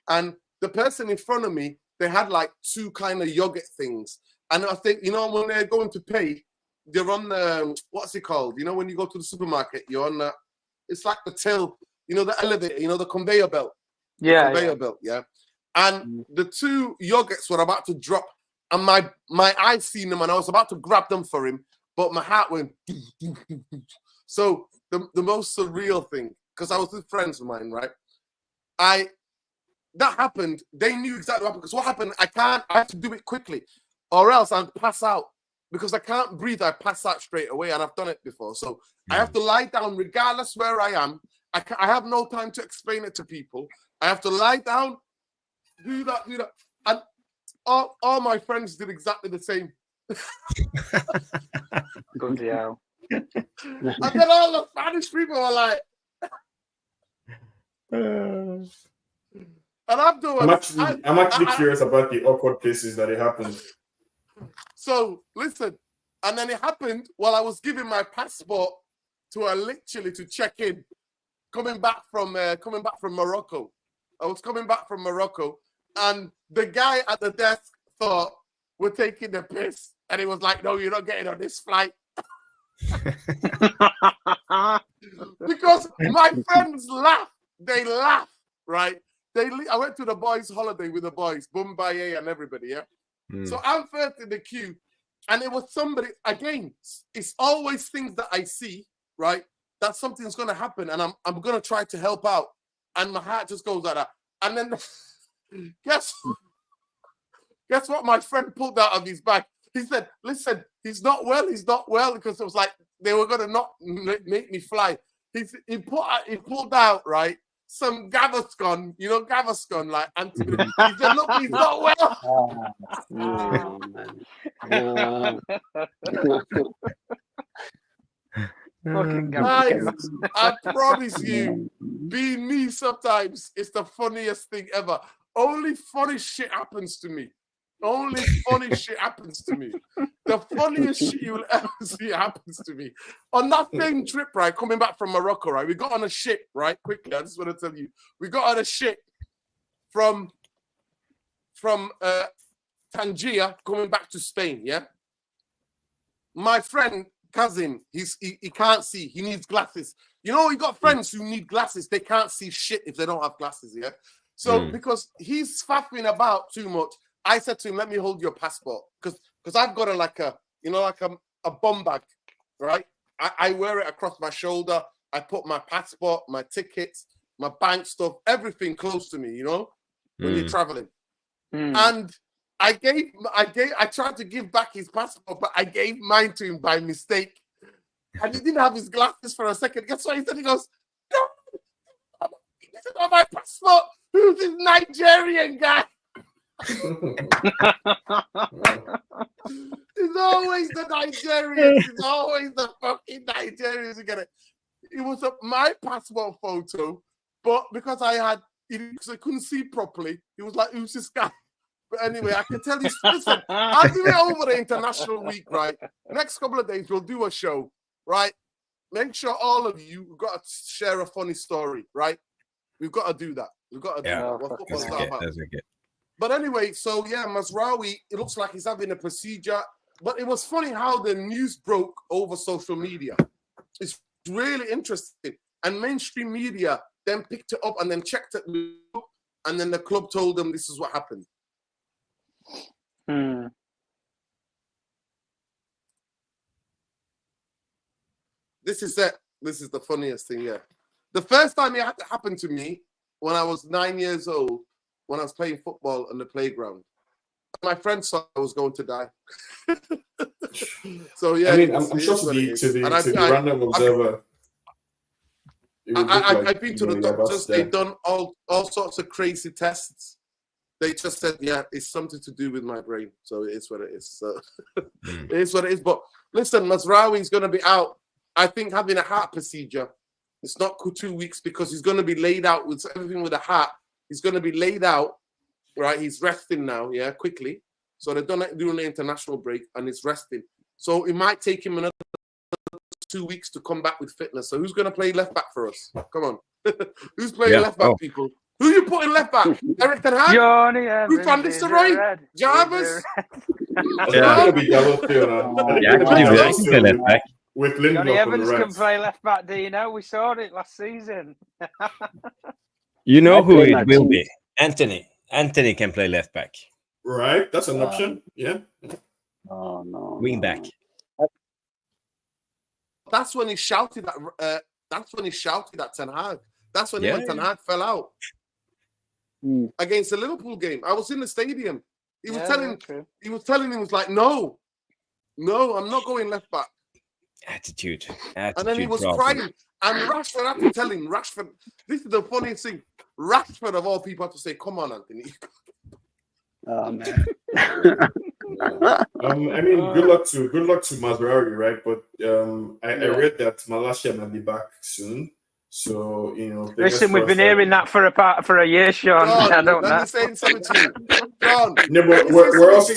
And the person in front of me, they had like two kind of yogurt things. And I think, when they're going to pay, they're on the, what's it called? When you go to the supermarket, you're on the, it's like the till, the elevator, the conveyor belt. Yeah. Conveyor belt, yeah. And the two yogurts were about to drop, and my eyes seen them, and I was about to grab them for him, but my heart went. So the most surreal thing, because I was with friends of mine, right? That happened. They knew exactly what happened. Because what happened? I have to do it quickly, or else I'll pass out. Because I can't breathe, I pass out straight away, and I've done it before. So I have to lie down, regardless where I am. I have no time to explain it to people. I have to lie down. Do that, and all my friends did exactly the same. Good, yeah. And then all the Spanish people were like, and I'm doing. I'm actually curious about the awkward places that it happened. So listen, and then it happened while I was giving my passport to her literally to check in, coming back from Morocco. I was coming back from Morocco, and the guy at the desk thought we're taking the piss, and he was like, "No, you're not getting on this flight." Because my friends laugh. They laugh, right? I went to the boys' holiday with the boys, Boombaye and everybody, yeah? So I'm first in the queue, and it was somebody, again, it's always things that I see, right? That something's going to happen, and I'm going to try to help out. And my heart just goes like that. And then, guess what my friend pulled out of his bag? He said, listen, he's not well, because it was like they were going to not make me fly. He pulled out, right, some Gaviscon, Gaviscon, like Anthony. He said, look, he's not well. No, man. Guys, I promise you, being me sometimes is the funniest thing ever. Only funny shit happens to me. Only funny shit happens to me. The funniest shit you will ever see happens to me. On that same trip, right, coming back from Morocco, right, we got on a ship, right, quickly, I just want to tell you. We got on a ship from Tangier coming back to Spain, yeah? My friend, cousin, he can't see. He needs glasses. You got friends who need glasses. They can't see shit if they don't have glasses, yeah? So because he's faffing about too much, I said to him, let me hold your passport. Because I've got a bum bag, right? I wear it across my shoulder. I put my passport, my tickets, my bank stuff, everything close to me, when you're traveling. And I tried to give back his passport, but I gave mine to him by mistake. And he didn't have his glasses for a second. Guess what he said? He goes, no, this is not my passport. Who's this Nigerian guy? It's always the Nigerians. It's always the fucking Nigerians who get it. It was my passport photo, but because I couldn't see properly, he was like, who's this guy? But anyway, I can tell you, listen, I'll do it over the international week, right? Next couple of days, we'll do a show, right? Make sure all of you have got to share a funny story, right? We've got to do that. We've got to do that. What football's about. But anyway, so yeah, Mazraoui, it looks like he's having a procedure. But it was funny how the news broke over social media. It's really interesting. And mainstream media then picked it up and then checked it. And then the club told them this is what happened. This is it. This is the funniest thing, yeah. The first time it had to happen to me when I was 9 years old, when I was playing football on the playground. My friend saw I was going to die. So yeah, I mean, I'm sure to the random observer. I've been to the doctors. They've done all sorts of crazy tests. They just said, yeah, it's something to do with my brain. So it is what it is. So it is what it is. But listen, Mazraoui is going to be out. I think having a heart procedure. It's not 2 weeks because he's going to be laid out with everything with a heart. He's going to be laid out, right? He's resting now, yeah, quickly. So they're doing the international break and he's resting. So it might take him another 2 weeks to come back with fitness. So who's going to play left back for us? Come on. Who's playing left back, people? Who you putting left back? Eric Ten Hag? Johnny Evans. Who's Van Nistelrooy? Jarvis? It'll be double field left back. With Lindelof. Johnny Evans can play left back, do you know? We saw it last season. You know who it will be? Anthony. Anthony can play left back. Right, that's an option. Yeah. Oh no. Wing back. That's when he shouted at. Ten Hag. That's when Ten Hag fell out against the Liverpool game. I was in the stadium. He was telling him. He was like, no, I'm not going left back. Attitude. And then he was crying. And Rashford had to tell him. Rashford. This is the funniest thing. Rashford of all people had to say, "Come on, Anthony." Oh man. I mean, good luck to Mazrauri, right? But I read that Malacia might be back soon. So Listen, we've been hearing that for a year, Sean. John, I don't know. let me say something to you, John. No, but we're also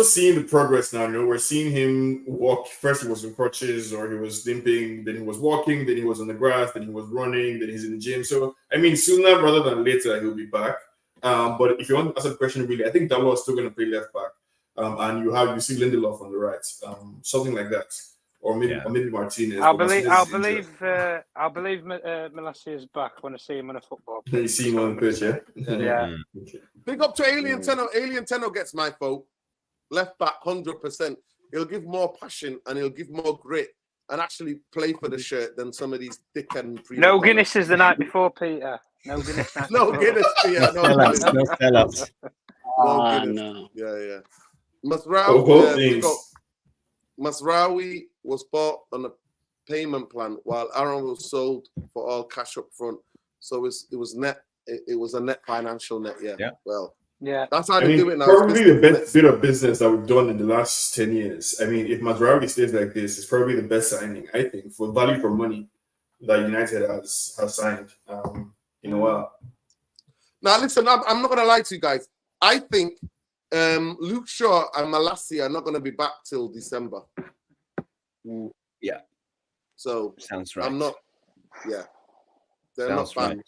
seeing the progress now. We're seeing him walk. First, he was in crutches, or he was limping. Then he was walking. Then he was on the grass. Then he was running. Then he's in the gym. So I mean, sooner rather than later, he'll be back. But if you want to ask a question, really, I think Dalot is still going to play left back, and you see Lindelof on the right, something like that. Or maybe Martinez. I'll believe Malacia is back when I see him on a football pitch. You see him on the pitch, yeah? Yeah. Okay. Big up to Alien Tenno. Alien Tenno gets my vote. Left back, 100%. He'll give more passion and he'll give more grit and actually play for the shirt than some of these dickhead. No Guinnesses the night before, Peter. No Guinness. No Guinness, Peter. No Guinness. No sellouts. No Guinness. No. Yeah. Mazraoui was bought on a payment plan while Aaron was sold for all cash up front. So it was net. It was a net financial net. Yeah. Well. Yeah. That's how they do it now. Probably the best bit of business that we've done in the last 10 years. I mean, if Mazraoui stays like this, it's probably the best signing, I think, for value for money that United has signed in a while. Now, listen, I'm not going to lie to you guys. I think Luke Shaw and Malacia are not going to be back till December. Yeah. So sounds right. I'm not. Yeah. They're Sounds not back. right.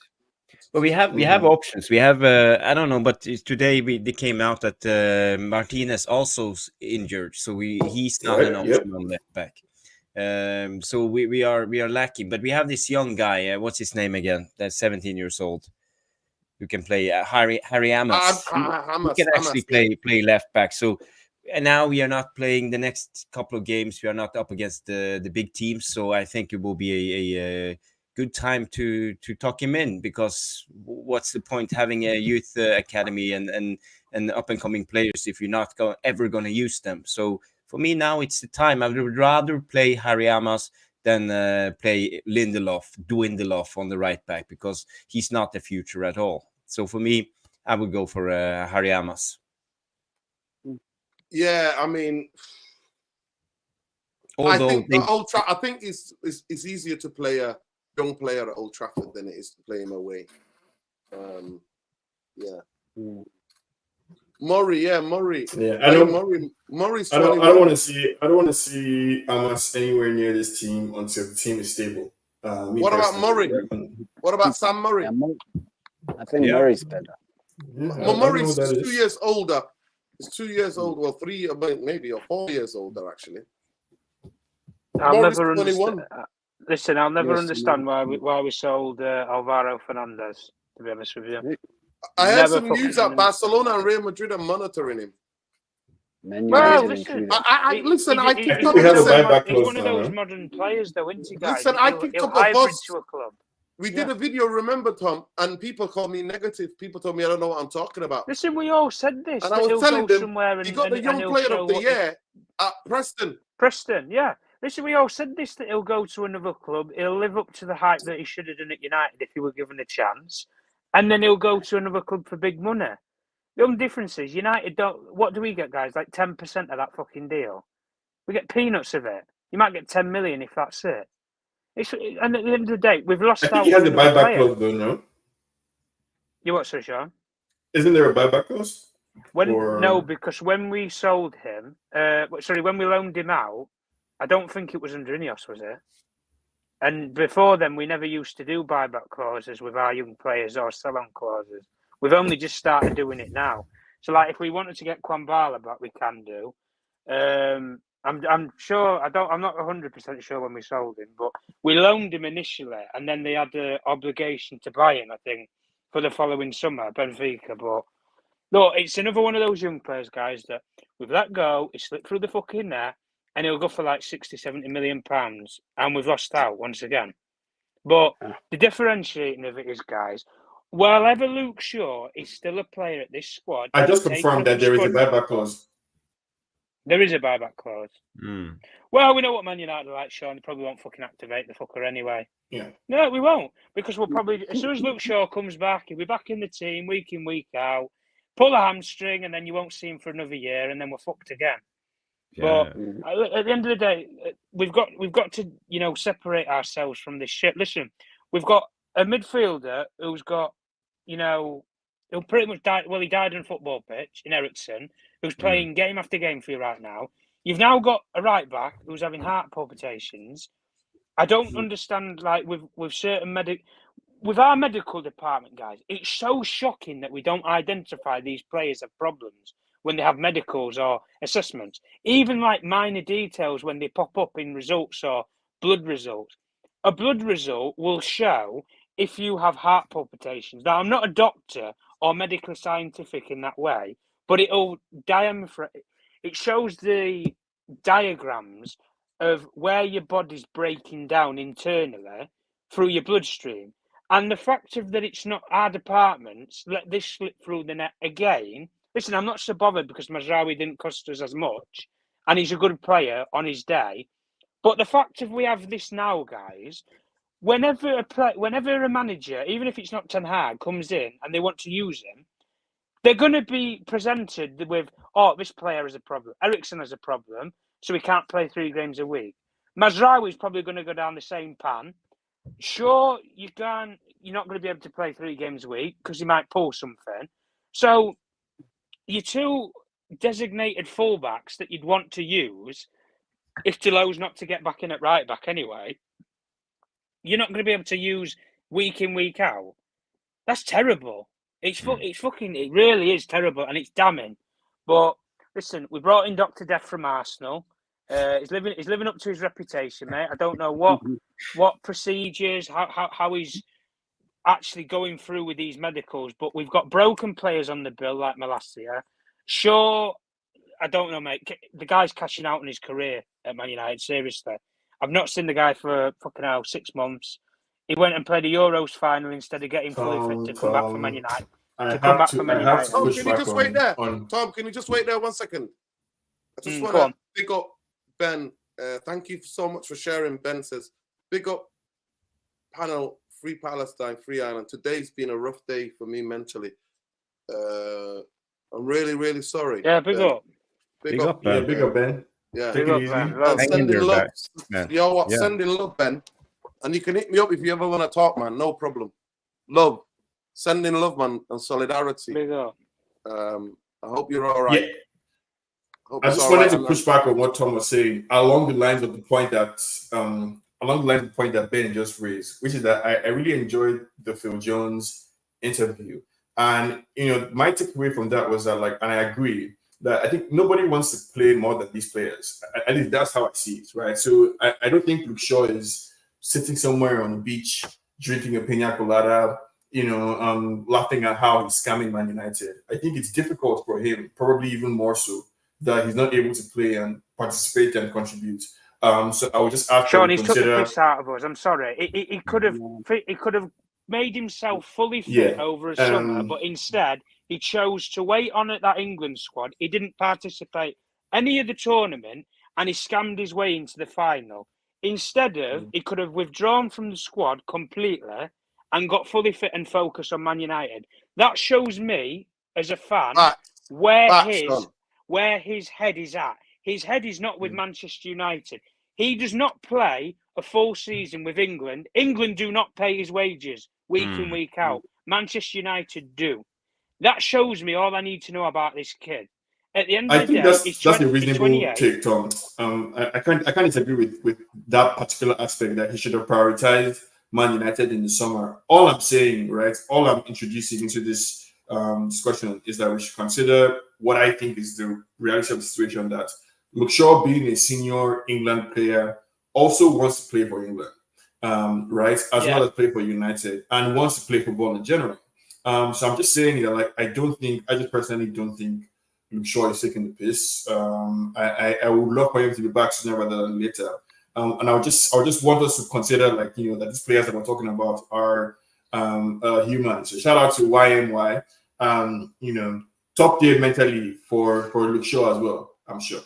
But we have options. We have I don't know, but today they came out that Martinez also injured, so he's not an option on left back. So we are lacking, but we have this young guy. What's his name again? That's 17 years old, who can play Harry Amos. He can actually play left back. So and now we are not playing the next couple of games. We are not up against the big teams. So I think it will be a good time to tuck him in, because what's the point having a youth academy and up and coming players if you're not ever going to use them? So for me now it's the time. I would rather play Harry Amos than play Lindelof on the right back, because he's not the future at all. So for me, I would go for Harry Amos. Yeah, I mean, although I think it's easier to play a young player at Old Trafford than it is to play him away. Murray. Yeah, Murray's 21. I don't want to see Amos anywhere near this team until the team is stable. What about Murray? What about Sam Murray? I think Murray's better. Murray's 2 years older. He's 2 years old. Well, 3, maybe, or 4 years older actually. I'll never understand. Listen, I'll never understand why we sold Alvaro Fernandez, to be honest with you. I heard some news that Barcelona and Real Madrid are monitoring him. Well, listen, he's one of those modern players, though, isn't he, guys? Listen, I picked up a buzz to a club. We did a video, remember, Tom, and people called me negative. People told me I don't know what I'm talking about. Listen, we all said this. And I was telling them, he got the young player of the year at Preston. Preston, yeah. Listen, we all said this, that he'll go to another club. He'll live up to the hype that he should have done at United if he were given a chance. And then he'll go to another club for big money. The only difference is United don't... What do we get, guys? Like 10% of that fucking deal. We get peanuts of it. You might get 10 million if that's it. And at the end of the day, we've lost out. I think he has a buyback clause, though, no? You what, sir, Sean? Isn't there a buyback clause? No, because when we sold him... when we loaned him out, I don't think it was under Ineos, was it? And before then, we never used to do buyback clauses with our young players or sell-on clauses. We've only just started doing it now. So, like, if we wanted to get Kwambala back, we can do. I'm sure. I'm not 100% sure when we sold him, but we loaned him initially, and then they had the obligation to buy him, I think, for the following summer, Benfica. But no, it's another one of those young players, guys, that we've let go. He slipped through the fucking net. And he'll go for like 60, 70 million pounds. And we've lost out once again. But the differentiating of it is, guys, wherever Luke Shaw is still a player at this squad... I just confirmed that there is a buyback clause. There is a buyback clause. Well, we know what Man United are like, Sean. They probably won't fucking activate the fucker anyway. Yeah. No, we won't. Because we'll probably... As soon as Luke Shaw comes back, he'll be back in the team week in, week out. pull a hamstring, and then you won't see him for another year, and then we're fucked again. Yeah. But at the end of the day, we've got to separate ourselves from this shit. Listen, we've got a midfielder who's got he'll pretty much die. Well, he died on a football pitch in Ericsson, who's playing game after game for you right now. You've now got a right back who's having heart palpitations. I don't understand, like with certain with our medical department, guys. It's so shocking that we don't identify these players have problems when they have medicals or assessments. Even like minor details when they pop up in results or blood results. A blood result will show if you have heart palpitations. Now, I'm not a doctor or medically scientific in that way, but it shows the diagrams of where your body's breaking down internally through your bloodstream. And the fact of that it's not our departments let this slip through the net again. Listen, I'm not so bothered because Mazraoui didn't cost us as much and he's a good player on his day. But the fact of we have this now, guys, whenever a manager, even if it's not Ten Hag, comes in and they want to use him, they're going to be presented with, this player has a problem. Ericsson has a problem, so he can't play 3 games a week. Mazraoui is probably going to go down the same pan. Sure, you're not going to be able to play 3 games a week because he might pull something. So your 2 designated fullbacks that you'd want to use, if Delo's not to get back in at right back anyway, you're not going to be able to use week in, week out. That's terrible. It really is terrible, and it's damning. But listen, we brought in Dr. Death from Arsenal. He's living up to his reputation, mate. I don't know what procedures, how he's actually going through with these medicals, but we've got broken players on the bill like Malacia. Sure, I don't know, mate. The guy's cashing out on his career at Man United, seriously. I've not seen the guy for 6 months. He went and played a Euros final instead of getting fully fit to come back from Man United. Tom, can you just wait there? Tom, can you just wait there 1 second? I just want to big up Ben. Thank you so much for sharing. Ben says, big up panel, Free Palestine, Free Ireland. Today's been a rough day for me mentally. I'm really, really sorry. Yeah, big up. Big up, Ben. Yeah, big up, Ben. Yeah. Take it easy. Sending love. Yo, what? Yeah. Sending love, Ben. And you can hit me up if you ever want to talk, man. No problem. Love. Sending love, man, and solidarity. Big up. I hope you're all right. Yeah. I just wanted to push back on what Tom was saying along the lines of the point that Ben just raised, which is that I really enjoyed the Phil Jones interview. And my takeaway from that was that, and I agree that I think nobody wants to play more than these players. At least that's how I see it, right? So I don't think Luke Shaw is sitting somewhere on the beach drinking a pina colada, laughing at how he's scamming Man United. I think it's difficult for him, probably even more so, that he's not able to play and participate and contribute. So I would just ask Sean, he's took the piss out of us. I'm sorry. He could have made himself fully fit over a summer, but instead he chose to wait on at that England squad. He didn't participate any of the tournament, and he scammed his way into the final. Instead of, he could have withdrawn from the squad completely and got fully fit and focused on Man United. That shows me, as a fan, where his head is at. His head is not with Manchester United. He does not play a full season with England. England do not pay his wages week in, week out. Manchester United do. That shows me all I need to know about this kid. At the end of the day, that's a reasonable take, Tom. I can't disagree with that particular aspect that he should have prioritized Man United in the summer. All I'm saying, right, all I'm introducing into this discussion is that we should consider what I think is the reality of the situation, that Luke Shaw, being a senior England player, also wants to play for England, right, as well as play for United, and wants to play football in general. So I'm just saying that, I just personally don't think Luke Shaw is taking the piss. I would love for him to be back sooner rather than later. And I would just want us to consider, that these players that we're talking about are human. So shout out to YMY. Top tier mentally for Luke Shaw as well, I'm sure.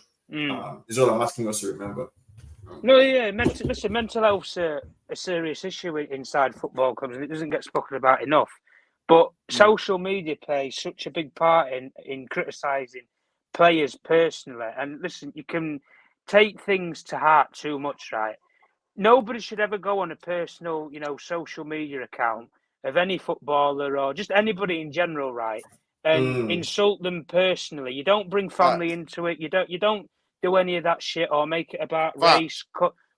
Is all I'm asking us to remember. No, yeah, mental health's a serious issue inside football clubs, and it doesn't get spoken about enough. But social media plays such a big part in criticising players personally. And listen, you can take things to heart too much, right? Nobody should ever go on a personal, social media account of any footballer or just anybody in general, right? And insult them personally. You don't bring family into it. You don't do any of that shit or make it about race,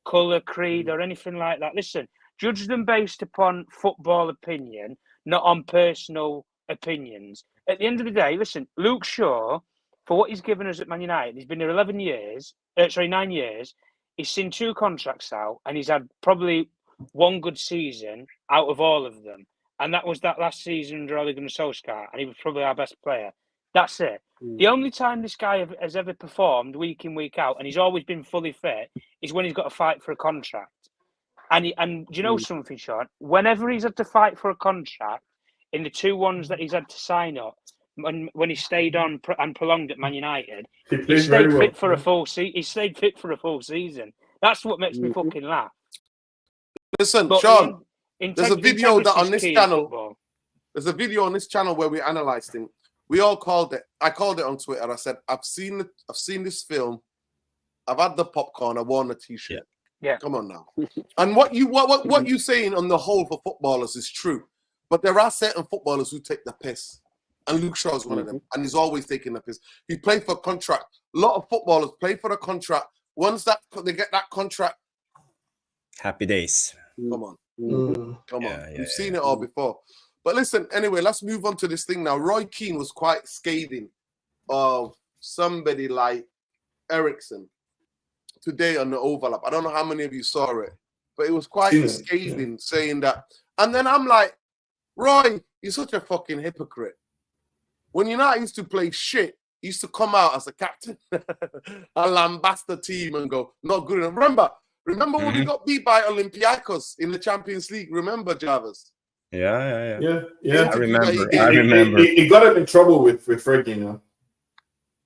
colour, creed, or anything like that. Listen, judge them based upon football opinion, not on personal opinions. At the end of the day, listen, Luke Shaw, for what he's given us at Man United, he's been here 9 years. He's seen 2 contracts out, and he's had probably 1 good season out of all of them. And that was that last season under Ole Gunnar Solskjaer, and he was probably our best player. That's it. The only time this guy has ever performed week in, week out, and he's always been fully fit, is when he's got to fight for a contract. And do you know something, Sean? Whenever he's had to fight for a contract, in the 2 ones that he's had to sign up, when he stayed on and prolonged at Man United, he stayed fit for a full season. He stayed fit for a full season. That's what makes me fucking laugh. Listen, but Sean, there's a video that on this channel. Football. There's a video on this channel where we analysed him. We all called it. I called it on Twitter. I said, I've seen this film. I've had the popcorn. I worn the t-shirt. Yeah. Come on now. And what you saying on the whole for footballers is true, but there are certain footballers who take the piss. And Luke Shaw is one of them. And he's always taking the piss. He played for a contract. A lot of footballers play for the contract. Once that they get that contract. Happy days. Come on. Come on. We've seen it all before. But listen, anyway, let's move on to this thing now. Roy Keane was quite scathing of somebody like Eriksen today on the overlap. I don't know how many of you saw it, but it was quite scathing, saying that. And then I'm like, Roy, you're such a fucking hypocrite. When United used to play shit, he used to come out as a captain and lambast the team and go, not good enough. Remember when we got beat by Olympiacos in the Champions League? Remember, Jarvis? Yeah. I remember. He got him in trouble with Fergie, you know.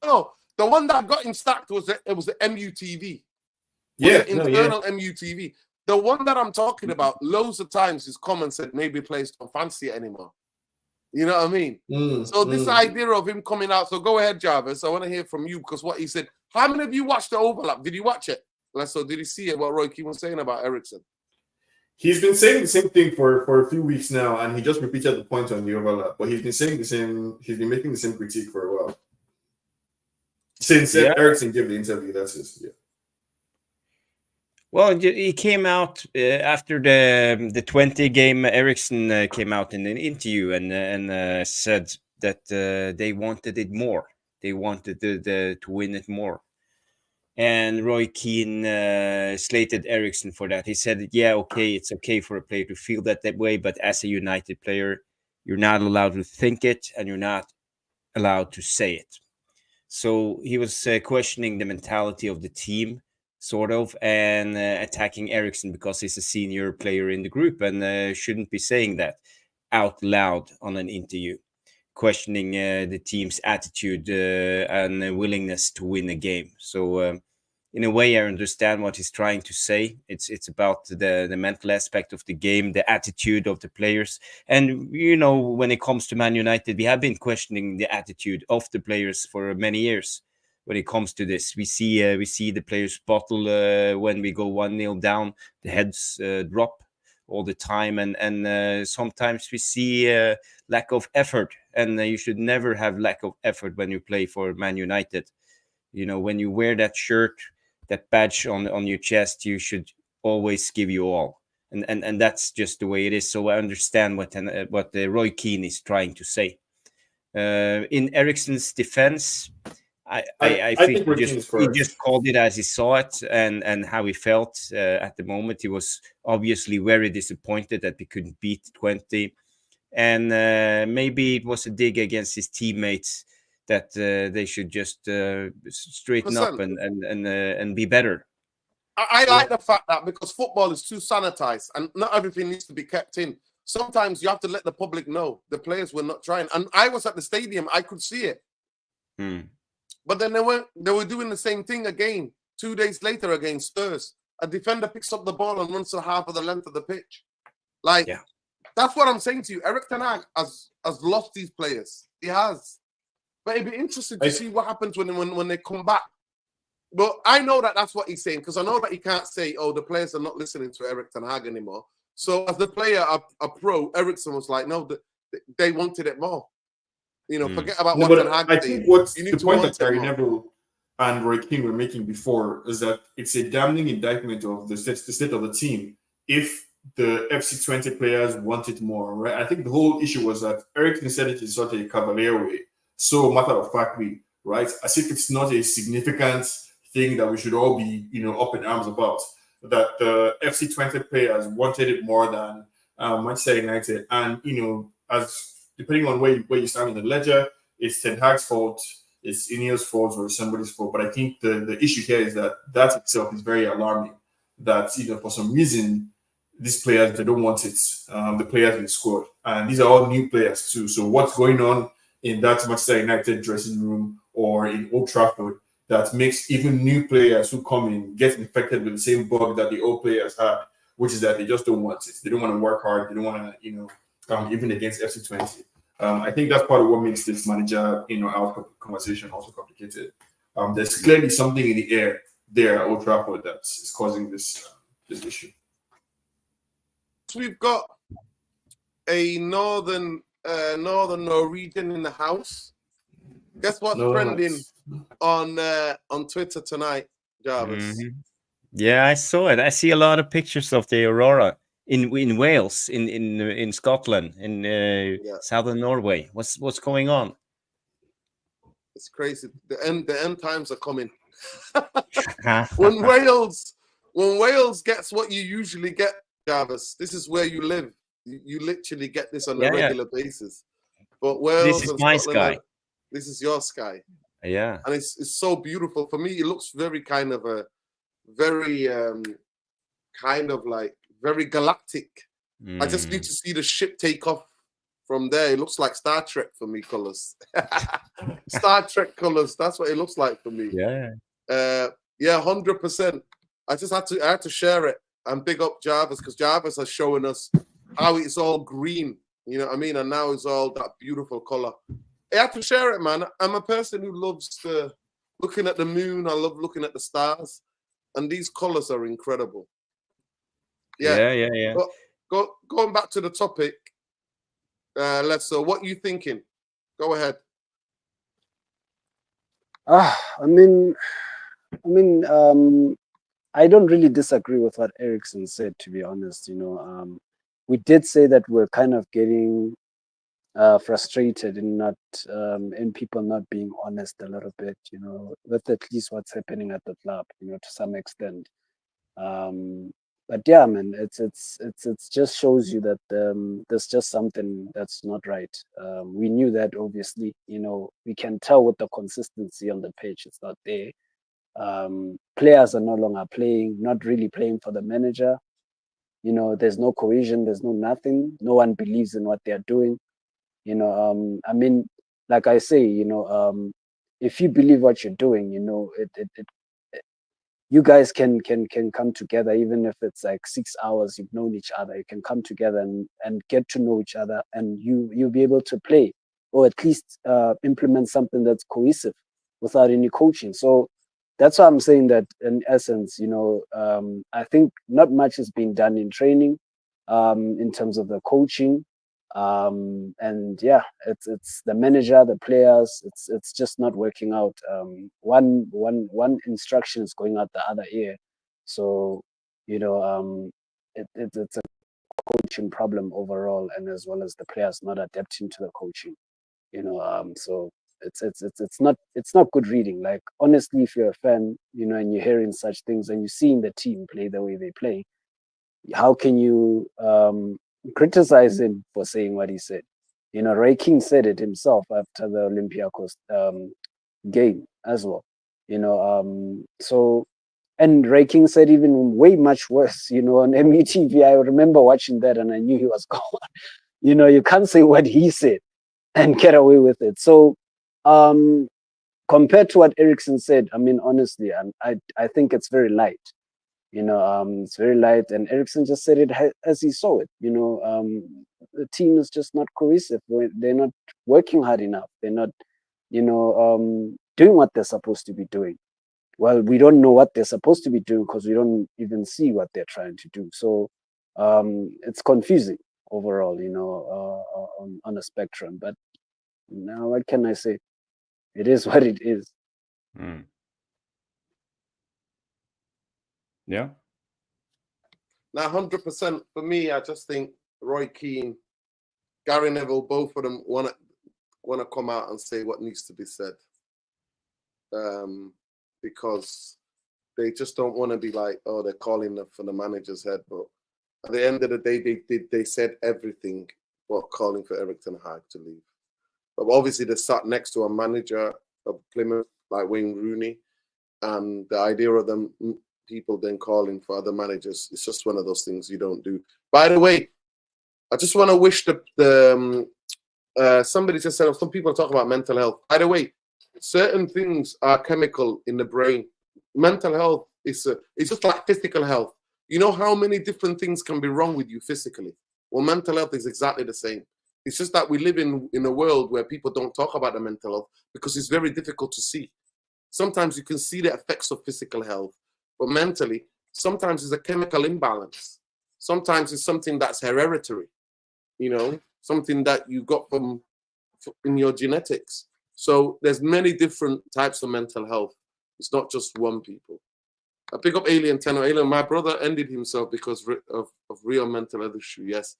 No, the one that got him sacked was the MUTV. Internal MUTV. The one that I'm talking about, loads of times he's come and said maybe players don't fancy it anymore. You know what I mean? So this idea of him coming out. So go ahead, Jarvis. I want to hear from you because what he said. How many of you watched the overlap? Did you watch it? So did you see it? What Roy Keane was saying about Eriksen? He's been saying the same thing for a few weeks now, and he just repeated the point on the overlap. But he's been saying the same. He's been making the same critique for a while since Eriksen gave the interview. That's his. Yeah. Well, he came out after the 20 game. Eriksen came out in an interview and said that they wanted it more. They wanted to win it more. And Roy Keane slated Eriksen for that. He said, yeah, okay, it's okay for a player to feel that way, but as a United player, you're not allowed to think it and you're not allowed to say it. So he was questioning the mentality of the team, sort of, and attacking Eriksen because he's a senior player in the group and shouldn't be saying that out loud on an interview, questioning the team's attitude and willingness to win a game. So in a way, I understand what he's trying to say. It's about the mental aspect of the game, the attitude of the players. And, you know, when it comes to Man United, we have been questioning the attitude of the players for many years. When it comes to this, we see the players bottle when we go 1-0 down, the heads drop all the time, and sometimes we see lack of effort, and you should never have lack of effort when you play for Man United. You know, when you wear that shirt, that badge on your chest, you should always give you all, and that's just the way it is. So I understand what Roy Keane is trying to say. In Eriksen's defense, I think he just called it as he saw it and how he felt at the moment. He was obviously very disappointed that we couldn't beat 20. And maybe it was a dig against his teammates that they should just straighten up and be better. I like the fact that because football is too sanitized and not everything needs to be kept in. Sometimes you have to let the public know the players were not trying. And I was at the stadium. I could see it. But then they were doing the same thing again 2 days later against Spurs. A defender picks up the ball and runs to half of the length of the pitch. That's what I'm saying to you. Erik ten Hag has lost these players. He has. But it'd be interesting to see what happens when they come back. But I know that that's what he's saying, because I know that he can't say, oh, the players are not listening to Erik ten Hag anymore. So as the player, a pro, Ericsson was like, no, they wanted it more. You know, forget about what ten Hag I think what's you need the to point want that it Gary more. Neville and Roy Keane were making before is that it's a damning indictment of the state of the team if the FC20 players want it more, right? I think the whole issue was that Ericsson said it in sort of a cavalier way, so matter of factly, right? As if it's not a significant thing that we should all be, up in arms about. That the FC20 players wanted it more than Manchester United, and as depending on where you stand in the ledger, it's Ten Hag's fault, it's Ineos' fault, or somebody's fault. But I think the issue here is that itself is very alarming. That for some reason these players, they don't want it. The players in the squad, and these are all new players too. So what's going on in that Manchester United dressing room or in Old Trafford that makes even new players who come in get infected with the same bug that the old players had, which is that they just don't want it. They don't want to work hard. They don't want to, even against FC20. I think that's part of what makes this manager, our conversation also complicated. There's clearly something in the air there at Old Trafford that is causing this issue. We've got a northern Norwegian in the house. Guess what's trending on Twitter tonight, Jarvis? Yeah, I saw it. I see a lot of pictures of the aurora in Wales, in Scotland, in southern Norway. What's going on? It's crazy. The end times are coming. when Wales gets what you usually get, Jarvis, this is where you live. You literally get this on a regular basis. But Wales this is and my Scotland sky. This is your sky. Yeah. And it's so beautiful. For me, it looks very kind of very galactic. I just need to see the ship take off from there. It looks like Star Trek for me, colors. Star Trek colors. That's what it looks like for me. Yeah. 100%. I had to share it and big up Jarvis, because Jarvis has shown us how it's all green. You know what I mean? And now it's all that beautiful color. I have to share it, man. I'm a person who loves looking at the moon. I love looking at the stars, and these colors are incredible. Yeah. Going back to the topic, so what you thinking? Go ahead. I don't really disagree with what Ericsson said, to be honest. We did say that we're kind of getting frustrated in people not being honest a little bit, with at least what's happening at the club, to some extent. But yeah, man, it's just shows you that there's just something that's not right. We knew that, obviously. We can tell with the consistency on the pitch, it's not there. Players are no longer playing, not really playing for the manager. There's no cohesion, there's no nothing. No one believes in what they're doing. Like I say, if you believe what you're doing, you guys can come together, even if it's like 6 hours you've known each other. You can come together and get to know each other, and you'll be able to play, or at least implement something that's cohesive without any coaching. So that's why I'm saying that, in essence, I think not much is being done in training, in terms of the coaching. And yeah, it's the manager, the players, it's just not working out. One instruction is going out the other ear. So it's a coaching problem overall, and as well as the players not adapting to the coaching. So it's not good reading. Like, honestly, if you're a fan, and you're hearing such things and you're seeing the team play the way they play, how can you criticize him for saying what he said? Roy Keane said it himself after the Olympiacos game as well. So, and Roy Keane said even way much worse. On METV, I remember watching that and I knew he was gone. You can't say what he said and get away with it. So, compared to what Ericsson said, honestly, I think it's very light. It's very light, and Ericsson just said it as he saw it. the team is just not cohesive. They're not working hard enough. They're not, doing what they're supposed to be doing. Well, we don't know what they're supposed to be doing because we don't even see what they're trying to do. So it's confusing overall, on a spectrum. But now, what can I say? It is what it is. Yeah. Now, 100% for me, I just think Roy Keane, Gary Neville, both of them want to come out and say what needs to be said, because they just don't want to be like, oh, they're calling for the manager's head. But at the end of the day, they said everything but calling for Eric Ten Hag to leave. But obviously, they sat next to a manager of Plymouth like Wayne Rooney, and the idea of them people then calling for other managers, it's just one of those things you don't do. By the way, I just want to wish somebody just said, some people talk about mental health. By the way, certain things are chemical in the brain. Mental health is it's just like physical health. You know how many different things can be wrong with you physically? Well, mental health is exactly the same. It's just that we live in a world where people don't talk about the mental health because it's very difficult to see. Sometimes you can see the effects of physical health, but mentally, sometimes it's a chemical imbalance. Sometimes it's something that's hereditary, something that you got from in your genetics. So there's many different types of mental health. It's not just one people. I pick up Alien Tenor. Alien, my brother ended himself because of real mental health issue. Yes,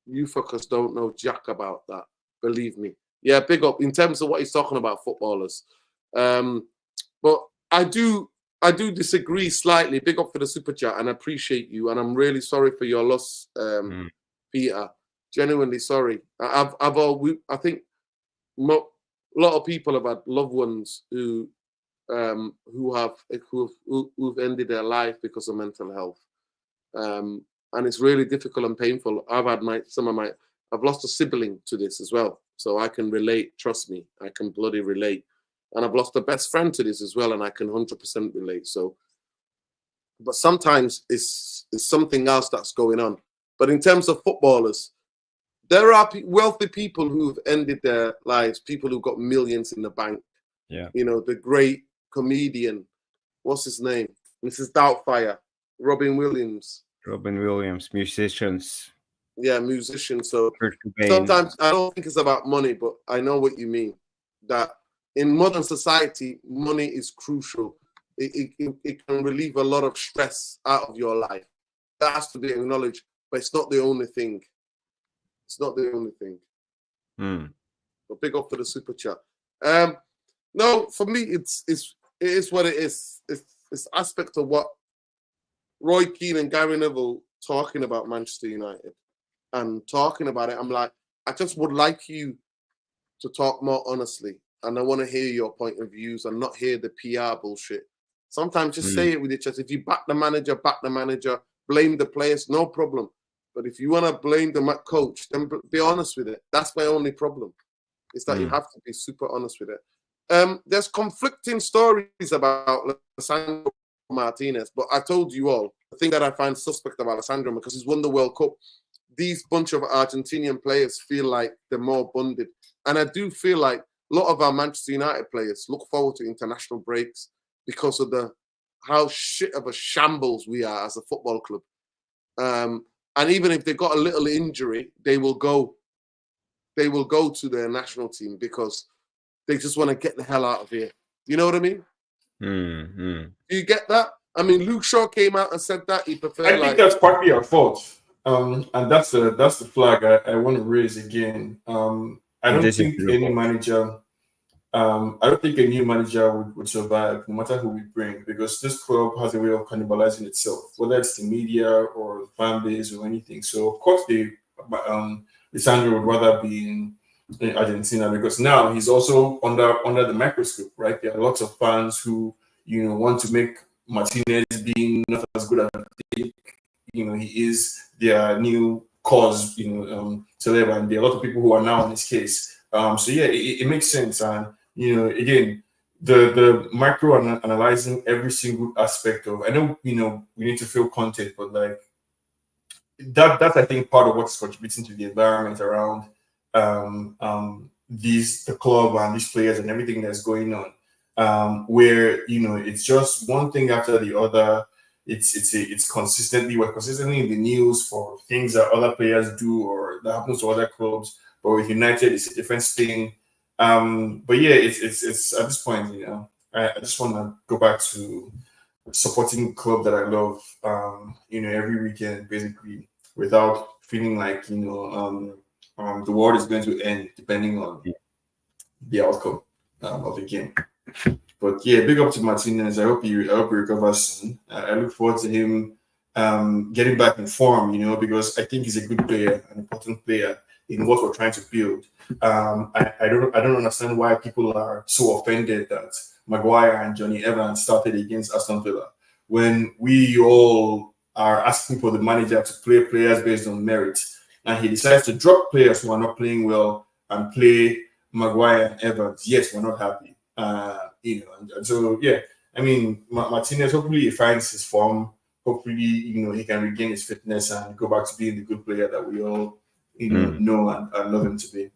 you fuckers don't know jack about that. Believe me. Yeah, big up in terms of what he's talking about, footballers. But I do disagree slightly. Big up for the super chat, and I appreciate you. And I'm really sorry for your loss, Peter. Genuinely sorry. I think a lot of people have had loved ones who've ended their life because of mental health, and it's really difficult and painful. I've lost a sibling to this as well, so I can relate. Trust me, I can bloody relate. And I've lost a best friend to this as well, and I can 100% relate. So, but sometimes it's something else that's going on. But in terms of footballers, there are wealthy people who've ended their lives, people who've got millions in the bank. Yeah. The great comedian, what's his name? Mrs. Doubtfire, Robin Williams, musicians. Yeah, musicians. So sometimes I don't think it's about money, but I know what you mean. That in modern society, money is crucial. It can relieve a lot of stress out of your life. That has to be acknowledged, but it's not the only thing. It's not the only thing. But big up for the super chat. No, for me, it is what it is. It's aspect of what Roy Keane and Gary Neville talking about Manchester United and talking about it. I'm like, I just would like you to talk more honestly, and I want to hear your point of views and not hear the PR bullshit. Sometimes just say it with your chest. If you back the manager, blame the players, no problem. But if you want to blame the coach, then be honest with it. That's my only problem. Is that you have to be super honest with it. There's conflicting stories about Alessandro Martinez, but I told you all, the thing that I find suspect of Alessandro, because he's won the World Cup, these bunch of Argentinian players feel like they're more bonded. And I do feel like a lot of our Manchester United players look forward to international breaks because of how shit of a shambles we are as a football club. And even if they got a little injury, they will go to their national team because they just want to get the hell out of here. You know what I mean? Do you get that? I mean, Luke Shaw came out and said that he preferred. I think that's partly our fault, and that's the flag I want to raise again. I don't think any manager. I don't think a new manager would survive, no matter who we bring, because this club has a way of cannibalizing itself, whether it's the media or the fan base or anything. So, of course, Lisandro would rather be in Argentina because now he's also under the microscope, right? There are lots of fans who want to make Martinez being not as good as he is their new cause, celeb, and there are a lot of people who are now on his case. So yeah, it makes sense, and again, the micro analyzing every single aspect of. I know we need to feel content, but like that's I think part of what's contributing to the environment around the club and these players and everything that's going on. Where it's just one thing after the other. It's consistently we're consistently in the news for things that other players do or that happens to other clubs. But with United, it's a different thing. But yeah, it's at this point, I just want to go back to supporting club that I love, every weekend basically, without feeling like the world is going to end depending on the outcome of the game. But yeah, big up to Martinez. I hope he recovers soon. I look forward to him getting back in form, because I think he's a good player, an important player in what we're trying to build. I don't understand why people are so offended that Maguire and Johnny Evans started against Aston Villa when we all are asking for the manager to play players based on merit, and he decides to drop players who are not playing well and play Maguire and Evans. Yes, we're not happy. And so yeah, I mean Martinez, hopefully he finds his form. Hopefully, he can regain his fitness and go back to being the good player that we all know and love him to be.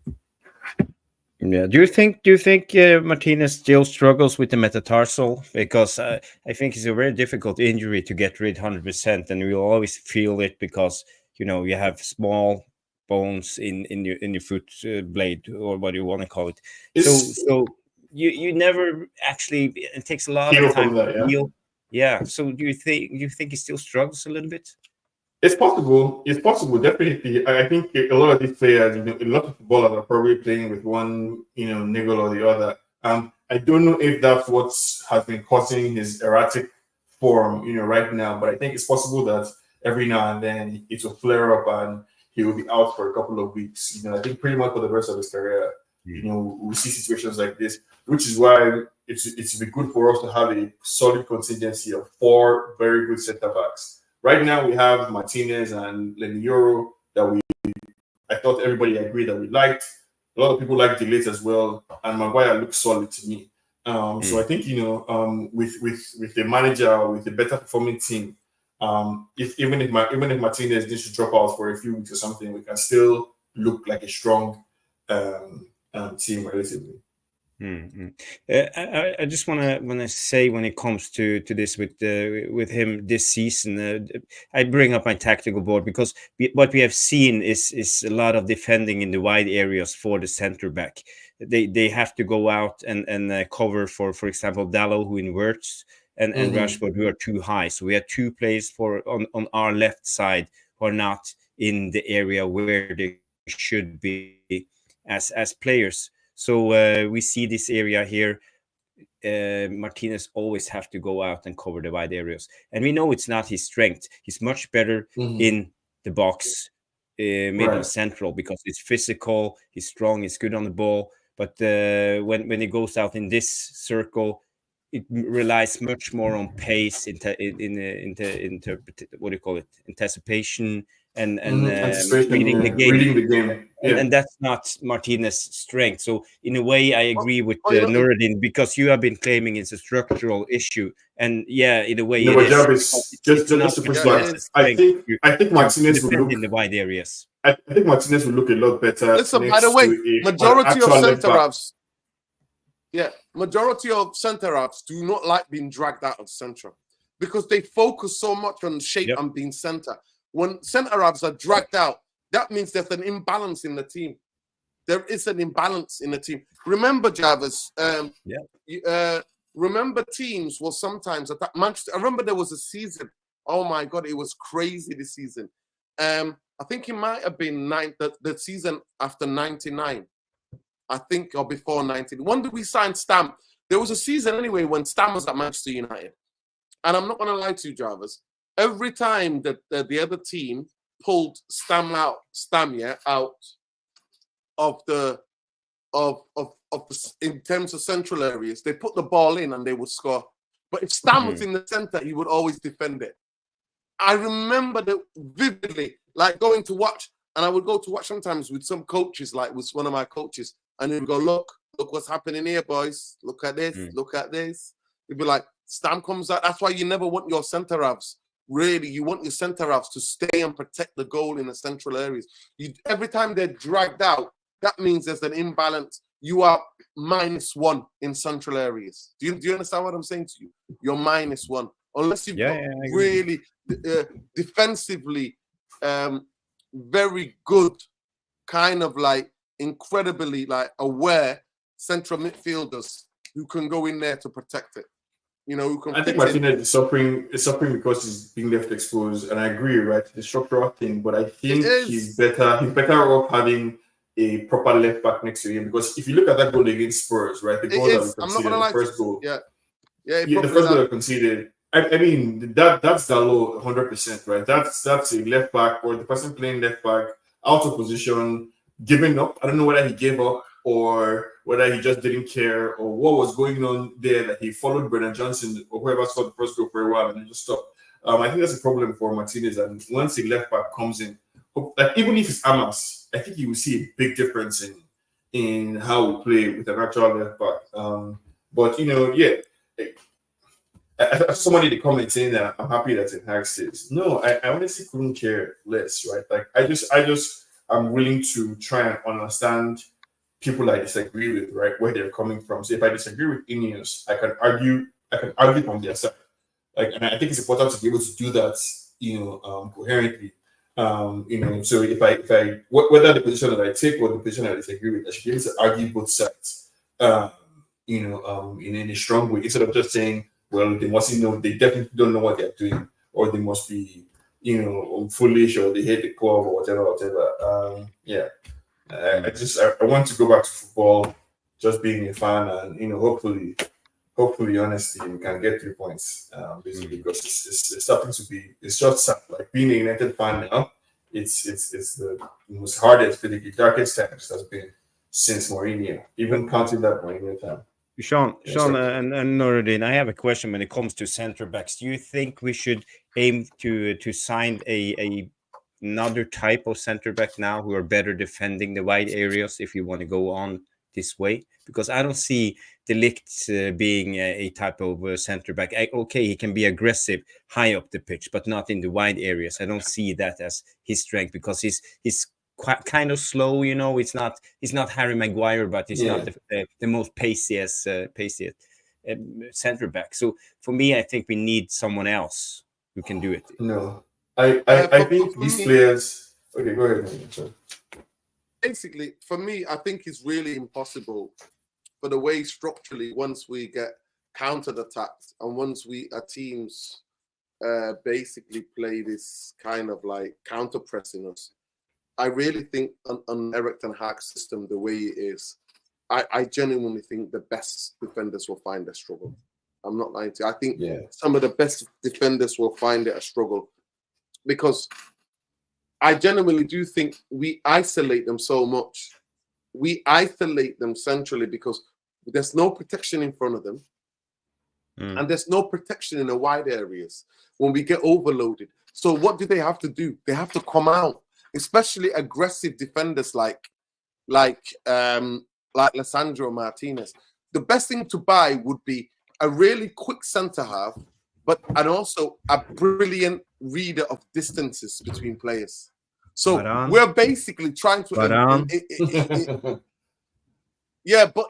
Yeah. Do you think Martinez still struggles with the metatarsal? Because I think it's a very difficult injury to get rid 100%, and we always feel it because you have small bones in your foot blade, or what you want to call it. So you never actually. It takes a lot of time to heal. Yeah. So do you think he still struggles a little bit? It's possible. It's possible. Definitely. I think a lot of these players, a lot of footballers are probably playing with one, niggle or the other. I don't know if that's what has been causing his erratic form, right now. But I think it's possible that every now and then it will flare up and he will be out for a couple of weeks. I think pretty much for the rest of his career, we'll see situations like this, which is why it's be good for us to have a solid contingency of 4 very good centre backs. Right now, we have Martinez and Lenioro that I thought everybody agreed that we liked. A lot of people like Delete as well, and Maguire looks solid to me. So I think with the manager, with a better performing team, even if Martinez needs to drop out for a few weeks or something, we can still look like a strong team relatively. I just want to say when it comes to this with him this season, I bring up my tactical board because what we have seen is a lot of defending in the wide areas for the center back. They have to go out and cover for example Dalot, who inverts, and Rashford, who are too high. So we have 2 players on our left side who are not in the area where they should be as players. So we see this area here. Martinez always have to go out and cover the wide areas, and we know it's not his strength. He's much better in the box, middle central, because it's physical. He's strong. He's good on the ball. But when he goes out in this circle, it relies much more on pace, anticipation, and reading the game. Yeah. And that's not Martinez's strength. So in a way, I agree with Nuruddin, because you have been claiming it's a structural issue, and in a way, it is. Just to push back. I think Martinez will look in the wide areas. I think Martinez will look a lot better. Listen, by the way, majority of centre halves do not like being dragged out of central because they focus so much on shape and being centre. When centre halves are dragged out, that means there's an imbalance in the team. There is an imbalance in the team. Remember, Jarvis, remember teams will sometimes attack Manchester. I remember there was a season. Oh my God, it was crazy this season. I think it might have been the season after 99. I think, or before 19. When did we sign Stam? There was a season anyway when Stam was at Manchester United. And I'm not going to lie to you, Jarvis. Every time that the other team pulled Stam out of the in terms of central areas, they put the ball in and they would score. But if Stam was in the center, he would always defend it. I remember that vividly, like going to watch, and I would go to watch sometimes with some coaches, like with one of my coaches, and he would go, look what's happening here, boys. Look at this, look at this. He'd be like, Stam comes out. That's why you never want your center halves really, you want your centre halves to stay and protect the goal in the central areas. Every time they're dragged out, that means there's an imbalance. You are -1 in central areas. Do you understand what I'm saying to you? You're -1 unless you've got really defensively very good, kind of like incredibly like aware central midfielders who can go in there to protect it. You know, who can. I think Martinez is suffering because he's being left exposed, and I agree, right? The structural thing, but I think he's better off having a proper left back next to him, because if you look at that goal against Spurs, right, the goal that we conceded, the first goal, the first goal that conceded. I mean, that's Dalot 100%, right? That's a left back, or the person playing left back out of position, giving up. I don't know whether he gave up or whether he just didn't care, or what was going on there, that he followed Brennan Johnson or whoever scored the first goal for a while and then just stopped. I think that's a problem for Martinez, and once the left back comes in, like even if it's Amas, I think you will see a big difference in how we play with an actual left back. But you know, I somebody in the comments saying that I'm happy that Ten Hag says no. I honestly couldn't care less, right? Like I'm willing to try and understand people I disagree with, right, where they're coming from. So if I disagree with Ineos, I can argue from their side. Like, and I think it's important to be able to do that, you know, coherently. You know, so if I whether the position that I take or the position I disagree with, I should be able to argue both sides. You know, in a strong way, instead of just saying, well, they must know, they definitely don't know what they're doing, or they must be, you know, foolish, or they hate the club, or whatever. I want to go back to football, just being a fan, and you know, hopefully, honestly, we can get 3 points. Basically, because it's starting to be, it's just sad. Like being a United fan now, it's the most hardest, the darkest times that's been since Mourinho, even counting that Mourinho time. Sean, and Nuruddin, I have a question when it comes to centre backs. Do you think we should aim to sign another type of centre back now who are better defending the wide areas if you want to go on this way? Because I don't see De Ligt being a type of centre back. Okay, he can be aggressive high up the pitch, but not in the wide areas. I don't see that as his strength, because he's quite kind of slow. You know, he's not Harry Maguire, but he's not the most paciest centre back. So for me, I think we need someone else who can do it. No, I think these players. Okay, go ahead. Basically, for me, I think it's really impossible for the way structurally, once we get countered attacked and once our teams basically play this kind of like counter pressing us. I really think on Eric Ten Hag's system, the way it is, I genuinely think the best defenders will find a struggle. I'm not lying to you. I think some of the best defenders will find it a struggle, because I genuinely do think we isolate them so much. We isolate them centrally because there's no protection in front of them. And there's no protection in the wide areas when we get overloaded. So what do they have to do? They have to come out, especially aggressive defenders like Lisandro Martinez. The best thing to buy would be a really quick centre half, and also a brilliant reader of distances between players. So we're basically trying to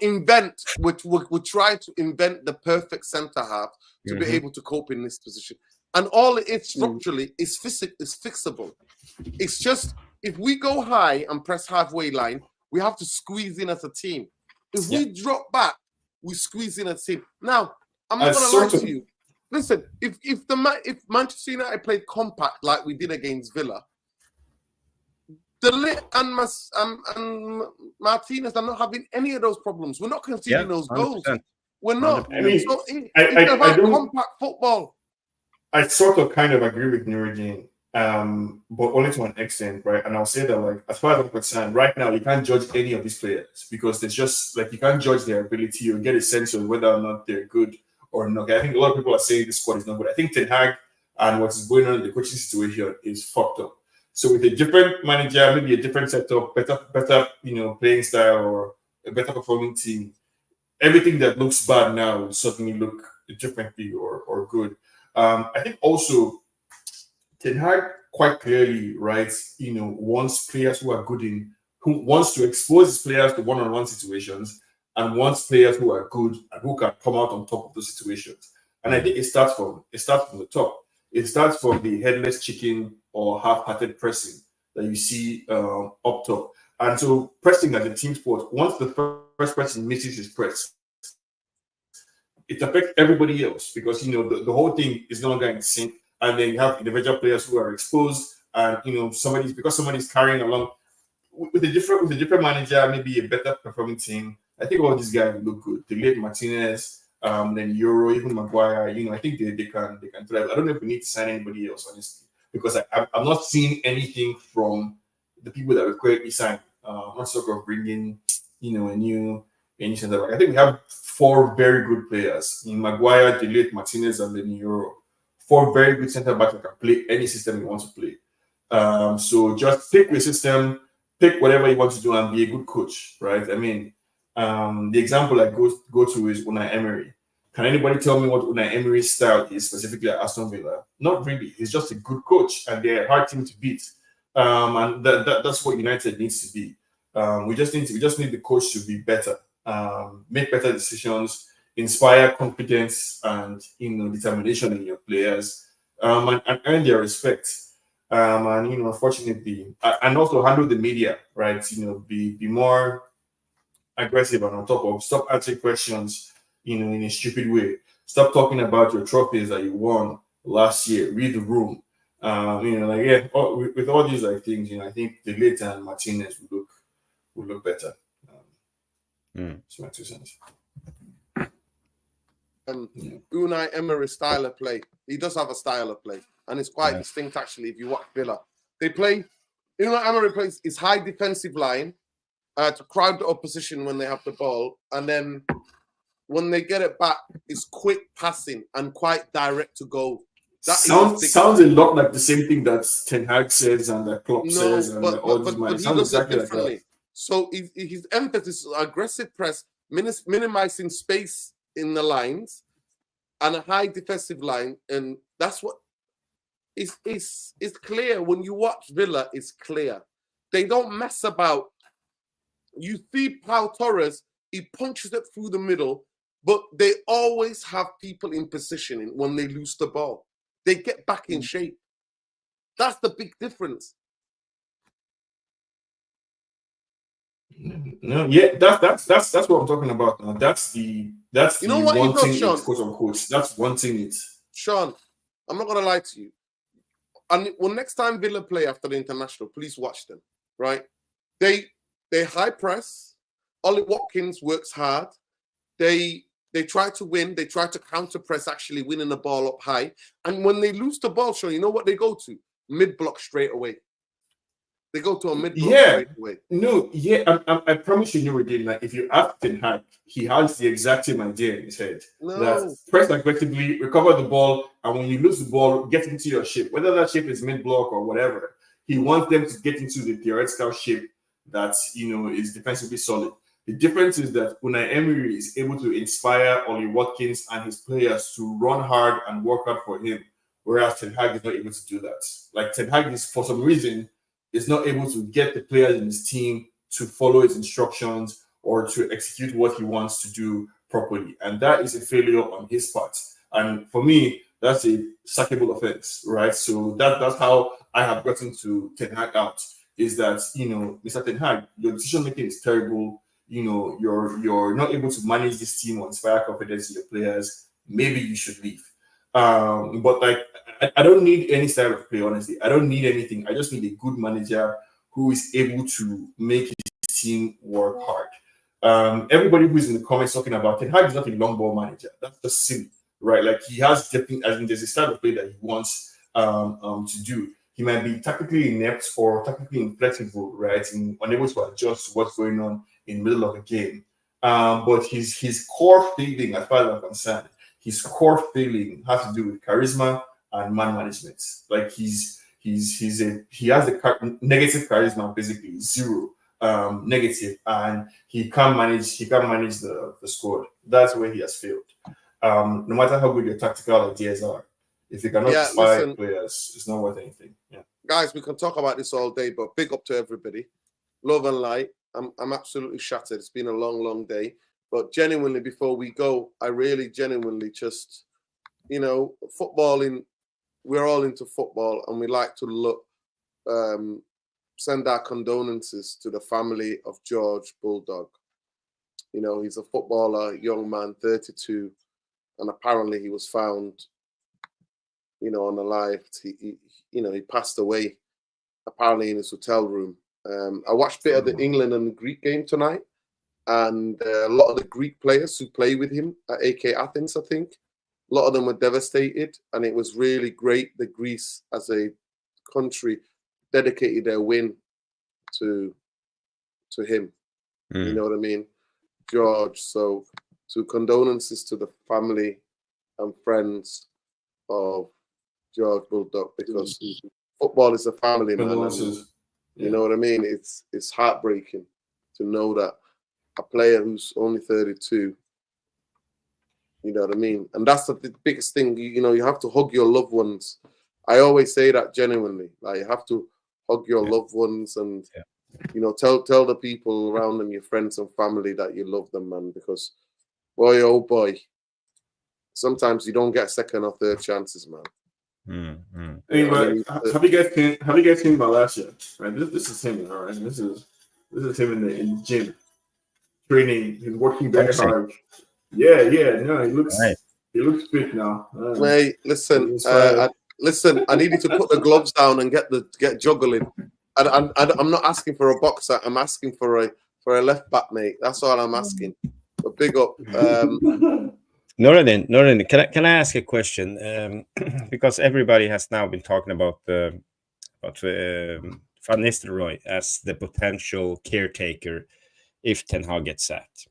invent. We're trying to invent the perfect centre half to be able to cope in this position. And all it is structurally is fixable. It's just, if we go high and press halfway line, we have to squeeze in as a team. If we drop back, we squeeze in as a team. Now, I'm not going to lie to you. Listen, if Manchester United played compact like we did against Villa, De Ligt and Martinez are not having any of those problems. We're not conceding those goals. We're not. I mean, it's about compact football. I sort of kind of agree with Nuruddin, but only to an extent, right? And I'll say that, like, as far as I'm concerned, right now, you can't judge any of these players because there's just, like, you can't judge their ability or get a sense of whether or not they're good or not. I think a lot of people are saying this squad is not good. I think Ten Hag and what's going on in the coaching situation is fucked up. So with a different manager, maybe a different setup, better, playing style, or a better performing team, everything that looks bad now will suddenly look differently or good. I think also Ten Hag quite clearly, right, wants players who are who wants to expose his players to one-on-one situations and wants players who are good and who can come out on top of those situations. And I think it starts from the top. It starts from the headless chicken or half-hearted pressing that you see up top. And so pressing as a team sport, once the first person misses his press, it affects everybody else because the whole thing is no longer in sync. And then you have individual players who are exposed, and somebody's carrying along with a different manager, maybe a better performing team. I think all these guys look good. The late Martinez, then Euro, even Maguire. I think they can thrive. I don't know if we need to sign anybody else, honestly, because I'm not seeing anything from the people that we currently signed. I'm not sort of bringing a new center back. I think we have 4 very good players in Maguire, the late Martinez, and then Euro. 4 very good center backs that can play any system you want to play. So just pick your system, pick whatever you want to do, and be a good coach, right? I mean, the example I go to is Unai Emery. Can anybody tell me what Unai Emery's style is specifically at Aston Villa? Not really. He's just a good coach, and they're a hard team to beat. And that's what United needs to be. We just need the coach to be better, make better decisions, inspire confidence and determination in your players, and earn their respect. And unfortunately, and also handle the media, right? Be more aggressive and on top of. Stop answering questions, in a stupid way. Stop talking about your trophies that you won last year. Read the room. With all these things, I think the late and Martinez will look better. That's my 2 cents. Unai Emery's style of play. He does have a style of play, and it's quite distinct actually. If you watch Villa, Unai Emery plays his high defensive line to crowd the opposition when they have the ball, and then when they get it back, it's quick passing and quite direct to goal. That sounds a lot like the same thing that Ten Hag says and that Klopp says, and but he does exactly it differently. Like that. So his emphasis is aggressive press, minimizing space in the lines, and a high defensive line, and that's what is clear when you watch Villa. It's clear they don't mess about. You see Pau Torres, he punches it through the middle, but they always have people in positioning when they lose the ball. They get back in shape. That's the big difference. No, yeah, that's what I'm talking about now. That's the one thing it, quote unquote. That's one thing it. Sean, I'm not gonna lie to you. And next time Villa play after the international, please watch them. Right? They high press. Ollie Watkins works hard. They try to win. They try to counter press, actually winning the ball up high. And when they lose the ball, Sean, you know what they go to? Mid block straight away. They go to a mid block straight away. No, yeah, I promise you, Nuruddin, like if you ask Ten Hag, he has the exact same idea in his head. No. That press aggressively, recover the ball, and when you lose the ball, get into your shape. Whether that shape is mid block or whatever, he wants them to get into the theoretical shape that is defensively solid. The difference is that Unai Emery is able to inspire Ollie Watkins and his players to run hard and work hard for him, whereas Ten Hag is not able to do that. Like Ten Hag is, for some reason, is not able to get the players in his team to follow his instructions or to execute what he wants to do properly. And that is a failure on his part. And for me, that's a sackable offense, right? So that's how I have gotten to Ten Hag out, is that, Mr. Ten Hag, your decision-making is terrible. You're not able to manage this team or inspire confidence in your players. Maybe you should leave. But I don't need any style of play, honestly. I don't need anything. I just need a good manager who is able to make his team work hard. Everybody who is in the comments talking about Ten Hag is not a long ball manager. That's just silly, right? Like he has different, as in there's a style of play that he wants to do. He might be tactically inept or tactically inflexible, right? And unable to adjust to what's going on in the middle of a game. But his core feeling, as far as I'm concerned, his core feeling has to do with charisma and man management. Like he has the negative charisma, basically zero negative, and he can't manage the squad. That's where he has failed. No matter how good your tactical ideas are, If you cannot inspire players, it's not worth anything. Yeah, guys, we can talk about this all day, but big up to everybody. Love and light. I'm absolutely shattered. It's been a long day. But genuinely, before we go, I really genuinely just, footballing, we're all into football, and we like to look, send our condolences to the family of George Bulldog. He's a footballer, young man, 32, and apparently he was found, unalived. He passed away, apparently in his hotel room. I watched a bit of the England and Greek game tonight, and a lot of the Greek players who play with him at AK Athens, I think, a lot of them were devastated, and it was really great that Greece, as a country, dedicated their win to him. You know what I mean? George. So condolences to the family and friends of George Bulldog, because football is a family, man. And, you know what I mean? It's heartbreaking to know that a player who's only 32, you know what I mean? And that's the biggest thing. You have to hug your loved ones. I always say that genuinely. Like, you have to hug your loved ones and tell the people around them, your friends and family, that you love them, man. Because boy, oh boy, sometimes you don't get second or third chances, man. Anyway, have you guys seen Malaysia? Right, this is him, all right. This is him in the gym training. He's working very hard. Yeah. No, he looks fit now. Mate, listen, I need you to put the gloves down and get juggling. And I'm not asking for a boxer. I'm asking for a left back, mate. That's all I'm asking. But big up. Noradin, can I ask a question? Because everybody has now been talking about Van Nistelrooy as the potential caretaker if Ten Hag gets sacked.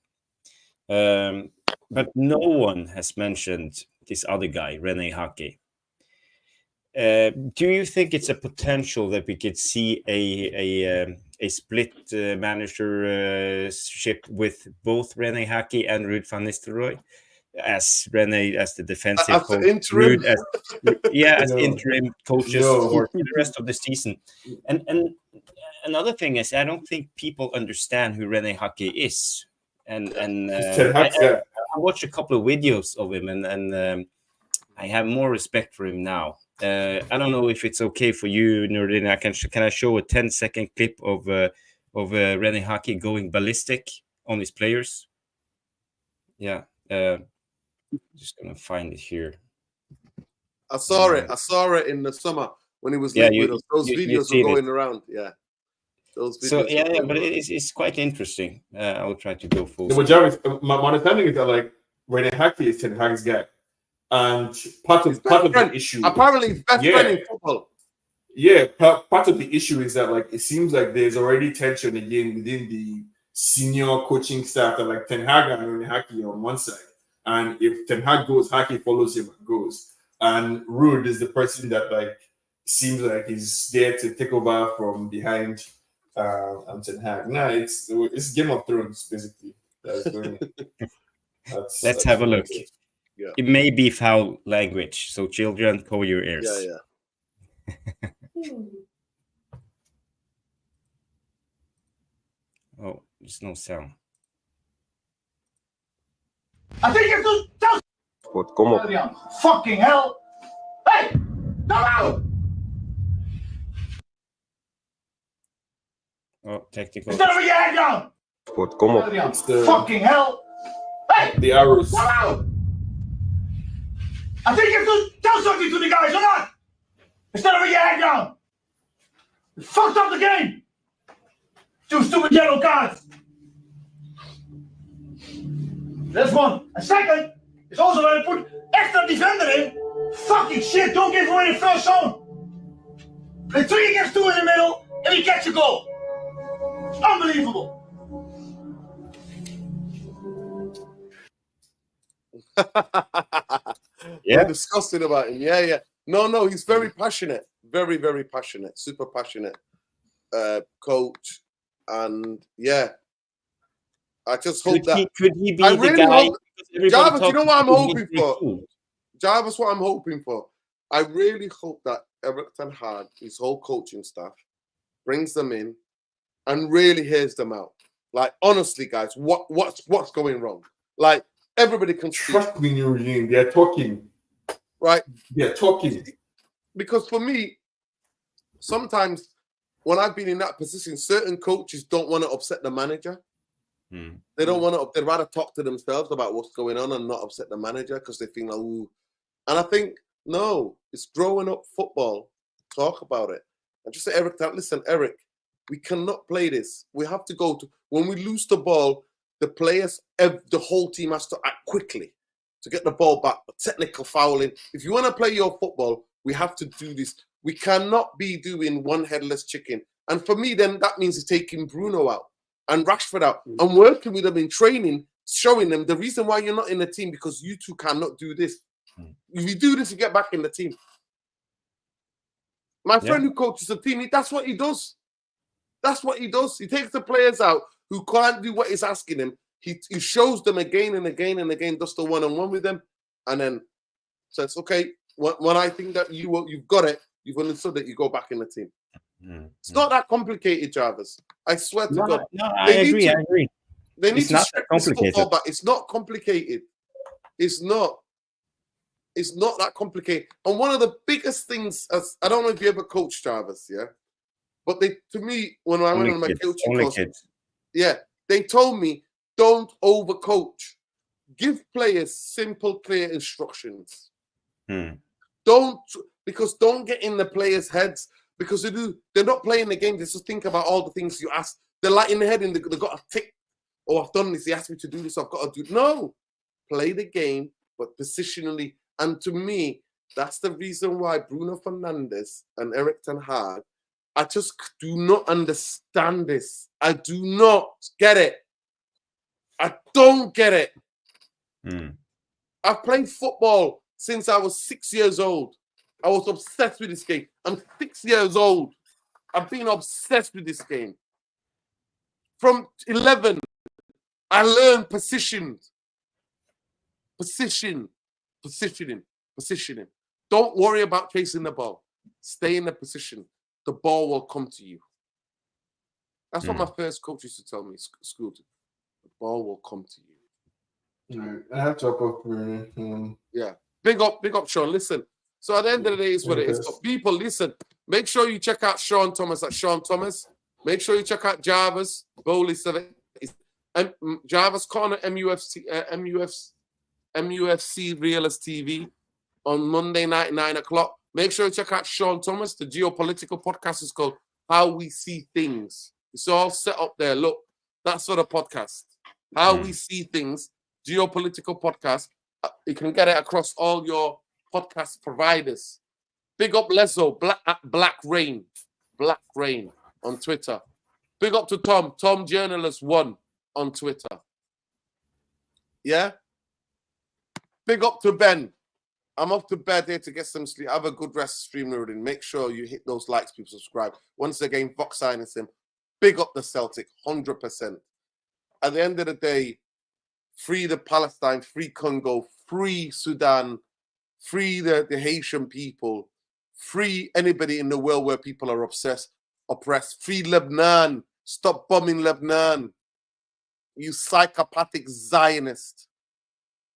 But no one has mentioned this other guy, René Hake. Do you think it's a potential that we could see a split managership with both René Hake and Ruud van Nistelrooy? As René as the defensive coach, interim. as interim coaches for the rest of the season. And another thing is, I don't think people understand who René Hake is. And I watched a couple of videos of him, and I have more respect for him now. I don't know if it's okay for you, Nurdin. Can I show a 10-second clip of René Hake going ballistic on his players? Yeah. Just gonna find it here. I saw it in the summer when he was with us. Those videos were going around. Yeah. Those videos. So but it's quite interesting. I will try to go full. My understanding is that like René Hake is Ten Hag's guy, and part of the issue apparently he's best friend in football. Yeah, part of the issue is that like it seems like there's already tension again within the senior coaching staff, that like Ten Hag and René Hake on one side. And if Ten Hag goes, Hake follows him and goes. And Ruud is the person that like seems like he's there to take over from behind Ten Hag. Nah, it's Game of Thrones basically. Let's have a look. Yeah. It may be foul language, so children, cover your ears. Yeah. Oh, there's no sound. I think you're too tough. What? Come on. Fucking hell. Hey, come out. Oh, technical. Instead of your head down. What? Come on. It's the Fucking hell. Hey, the arrows. come out. I think you're too tell something to the guys, or not? Instead of your head down. You fucked up the game. Two stupid yellow cards. That's one. And second, it's also when I put extra defender in. Fucking shit, don't give away the first zone. Play 3 against 2 in the middle, and you catch a goal. It's unbelievable. We're discussing about him. Yeah. No, he's very passionate. Very, very passionate. Super passionate coach. And I just hope could he be the guy? Jarvis, you know what I'm hoping for? Jarvis, what I'm hoping for? I really hope that Eric Ten Hag, his whole coaching staff, brings them in and really hears them out. Like, honestly, guys, what's going wrong? Like, everybody can speak. Trust me, Eugene. They're talking. Right? They're talking. Because for me, sometimes when I've been in that position, certain coaches don't want to upset the manager. They don't want to. They'd rather talk to themselves about what's going on and not upset the manager because they think, like, ooh. And I think, no, it's growing up football. Talk about it. And just say, Eric, listen, Eric, we cannot play this. We have to go to, when we lose the ball, the players, the whole team has to act quickly to get the ball back, technical fouling. If you want to play your football, we have to do this. We cannot be doing one headless chicken. And for me, then that means taking Bruno out and Rashford out and working with them in training, showing them the reason why you're not in the team because you two cannot do this. If you do this, you get back in the team. My friend who coaches the team, that's what he does. That's what he does. He takes the players out who can't do what he's asking him. He shows them again and again and again, does the one-on-one with them, and then says, okay, when I think that you've got it, you've understood that, you go back in the team. It's not that complicated, Jarvis. I swear to God. No, I agree. They need It's to not strip that this complicated. football back. It's not complicated. It's not. It's not that complicated. And one of the biggest things, I don't know if you ever coached, Jarvis, yeah? But to me, when I went on my coaching course, they told me, don't overcoach. Give players simple, clear instructions. Don't get in the players' heads, because they're not playing the game. They just think about all the things you ask. They're like in the head and they've got to tick. Oh, I've done this. He asked me to do this. I've got to do it. No. Play the game, but positionally. And to me, that's the reason why Bruno Fernandes and Eric Ten Hag, I just do not understand this. I do not get it. I don't get it. I've played football since I was 6 years old. I was obsessed with this game. I'm 6 years old. I've been obsessed with this game. From 11, I learned positioning. Don't worry about chasing the ball. Stay in the position. The ball will come to you. That's what my first coach used to tell me, school. The ball will come to you. I have to up. Yeah. Big up, Sean. Listen. So at the end of the day, it's what it is. But people, listen. Make sure you check out Sean Thomas at Sean Thomas. Make sure you check out Jarvis Bowley 7. And Jarvis Corner MUFC Realist TV on Monday night, 9 o'clock. Make sure you check out Sean Thomas. The geopolitical podcast is called How We See Things. It's all set up there. Look, that's for the podcast. How We See Things, geopolitical podcast. You can get it across all your podcast providers. Big up Lezo, Black Rain on Twitter. Big up to Tom Journalist 1 on Twitter. Yeah? Big up to Ben. I'm off to bed here to get some sleep. Have a good rest, stream loading. Make sure you hit those likes, people, subscribe. Once again, Fox signs him. Big up the Celtic, 100%. At the end of the day, free the Palestine, free Congo, free Sudan, free the Haitian people, free anybody in the world where people are oppressed. Free Lebanon. Stop bombing Lebanon. You psychopathic Zionist.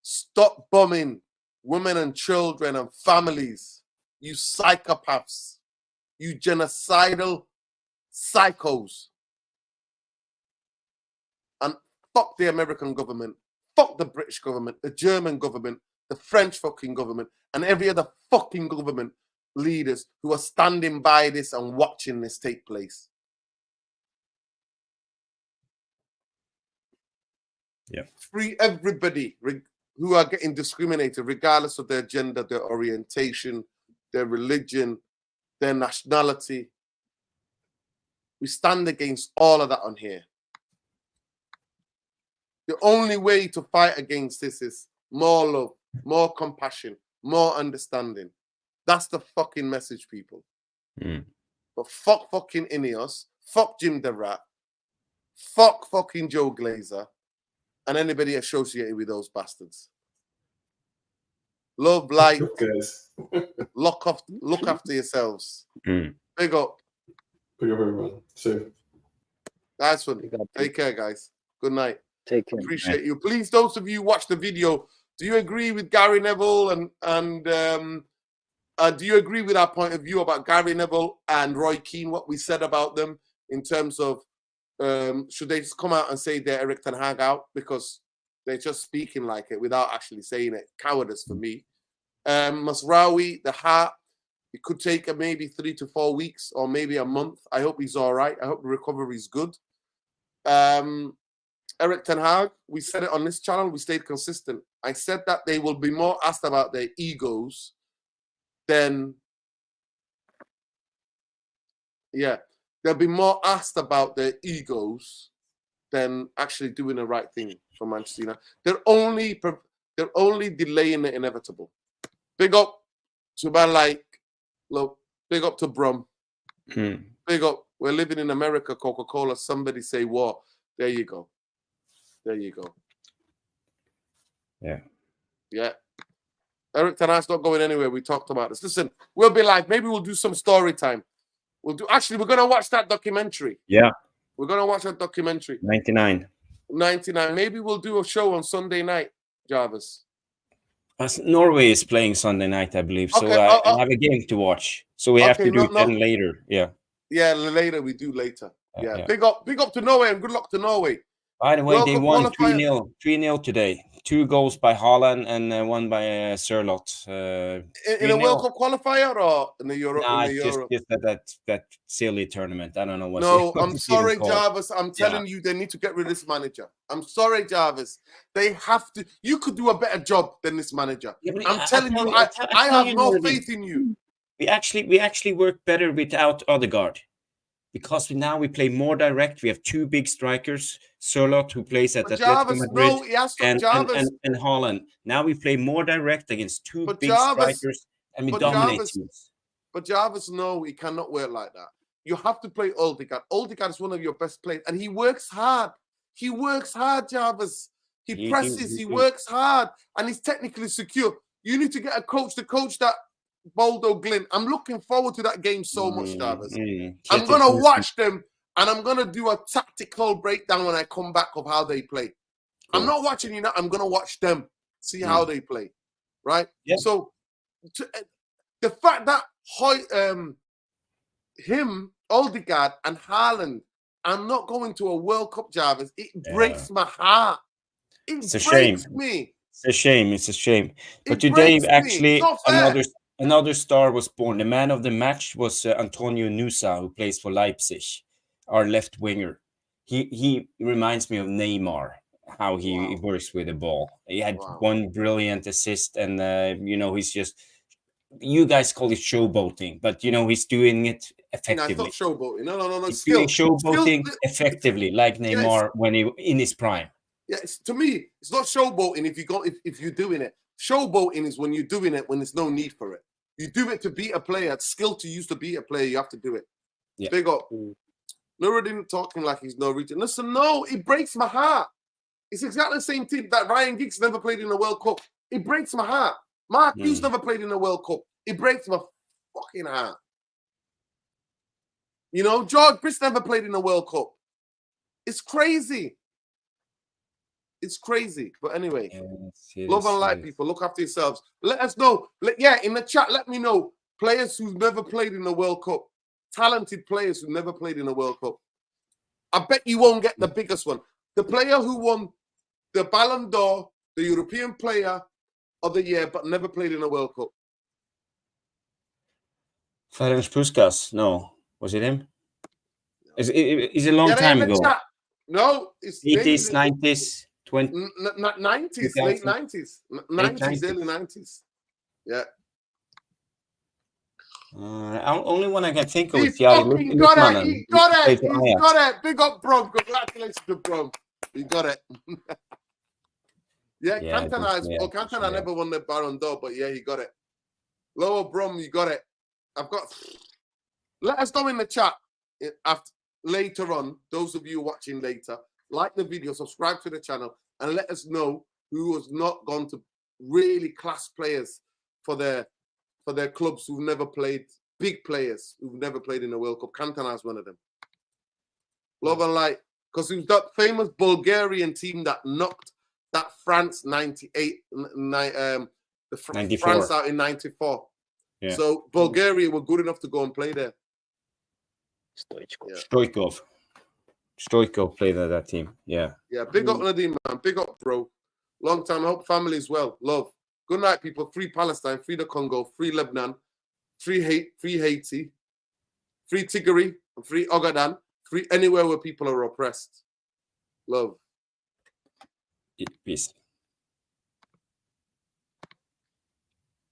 Stop bombing women and children and families. You psychopaths. You genocidal psychos. And fuck the American government. Fuck the British government, the German government, the French fucking government, and every other fucking government leaders who are standing by this and watching this take place. Yeah. Free everybody who are getting discriminated, regardless of their gender, their orientation, their religion, their nationality. We stand against all of that on here. The only way to fight against this is more love, more compassion, more understanding. That's the fucking message, people. But fuck fucking Ineos, fuck Jim the Rat, fuck fucking Joe Glazer, and anybody associated with those bastards. Love, light. Guys. Look after yourselves. Big up. Big up, everyone. Safe. Nice one. Take care, guys. Good night. Take care. Appreciate you. Please, those of you who watch the video, do you agree with Gary Neville and do you agree with our point of view about Gary Neville and Roy Keane, what we said about them in terms of should they just come out and say they're Erik ten Hag out because they're just speaking like it without actually saying it? Cowardice for me. Mazraoui, the heart, it could take maybe 3 to 4 weeks or maybe a month. I hope he's all right. I hope the recovery is good. Erik ten Hag, we said it on this channel. We stayed consistent. I said that they will be more asked about their egos than, they'll be more asked about their egos than actually doing the right thing for Manchester United. They're only delaying the inevitable. Big up to man like, look, big up to Brum. Big up. We're living in America, Coca-Cola. Somebody say war. There you go. There you go. Yeah. Erik ten Hag's not going anywhere. We talked about this. Listen, we'll be live. Maybe we'll do some story time. We're going to watch that documentary. Yeah. We're going to watch that documentary. 99. Maybe we'll do a show on Sunday night, Jarvis. Norway is playing Sunday night, I believe. So Okay, I have a game to watch. So we have to do it then later. Yeah. Yeah, later. We do later. Yeah. Big up to Norway and good luck to Norway. By the way, they won 3-0 today. 2 goals by Haaland and 1 by Sørloth. In a World Cup qualifier or in the Euro? No, just that silly tournament. I don't know what. No, I'm sorry, Jarvis. I'm telling you, they need to get rid of this manager. I'm sorry, Jarvis. They have to. You could do a better job than this manager. Yeah, I'm telling you, I have no faith in you. We actually work better without Odegaard. Because now we play more direct. We have 2 big strikers, Sørloth, who plays at Atletico Madrid, and Haaland. Now we play more direct against 2 big strikers, and we dominate teams. But Jarvis, no, he cannot work like that. You have to play Odegaard. Odegaard is one of your best players, and he works hard. He works hard, Jarvis. He presses, he works hard, and he's technically secure. You need to get a coach to coach that Bodo Glint. I'm looking forward to that game so much, Jarvis. I'm going to watch them and I'm going to do a tactical breakdown when I come back of how they play. Cool. I'm not watching you now. I'm going to watch them, see how they play, right? Yeah. So the fact that him, Odegaard and Haaland are not going to a World Cup, Jarvis, it breaks my heart. It's a shame. It's a shame. But today, actually, another star was born. The man of the match was Antonio Nusa, who plays for Leipzig, our left winger. He reminds me of Neymar, how he works with the ball. He had 1 brilliant assist, and he's just. You guys call it showboating, but he's doing it effectively. No, it's not showboating. No. He's doing showboating effectively, like Neymar when he in his prime. Yeah, to me, it's not showboating if you're doing it. Showboating is when you're doing it when there's no need for it. You do it to beat a player. It's skill to use to beat a player. You have to do it. Yeah. Big up. Nuruddin talking like he's Norwegian. Listen, no, it breaks my heart. It's exactly the same team that Ryan Giggs never played in the World Cup. It breaks my heart. Mark Hughes never played in the World Cup. It breaks my fucking heart. George Briss never played in the World Cup. It's crazy. It's crazy. But anyway, love and light, people. Look after yourselves. Let us know. In the chat, let me know. Players who've never played in the World Cup. Talented players who never played in the World Cup. I bet you won't get the biggest one. The player who won the Ballon d'Or, the European Player of the Year, but never played in a World Cup. Ferenc Puskas. No. Was it him? It's a long time ago. No. It's 80s, 90s. 90s, late 90s, early 90s. Yeah. Only one I can think of is He got it. Big up, Brom. Congratulations to Brom. You got it. Cantona never won the Ballon d'Or, but yeah, he got it. Lower Brom, you got it. Let us know in the chat later on. Those of you watching later, like the video, subscribe to the channel, and let us know who has not gone to really class players for their clubs who've never played, big players who've never played in a World Cup. Cantona is one of them. Love and light, because it was that famous Bulgarian team that knocked that France 98, France out in 94. Yeah. So Bulgaria were good enough to go and play there. Stoichkov. Stoichkov played at that team. Yeah. Yeah, big up Nadim, man. Big up, bro. Long time. I hope family is well. Love. Good night, people. Free Palestine, free the Congo, free Lebanon, free Haiti, free Tigray, free Ogaden, free anywhere where people are oppressed. Love. Peace.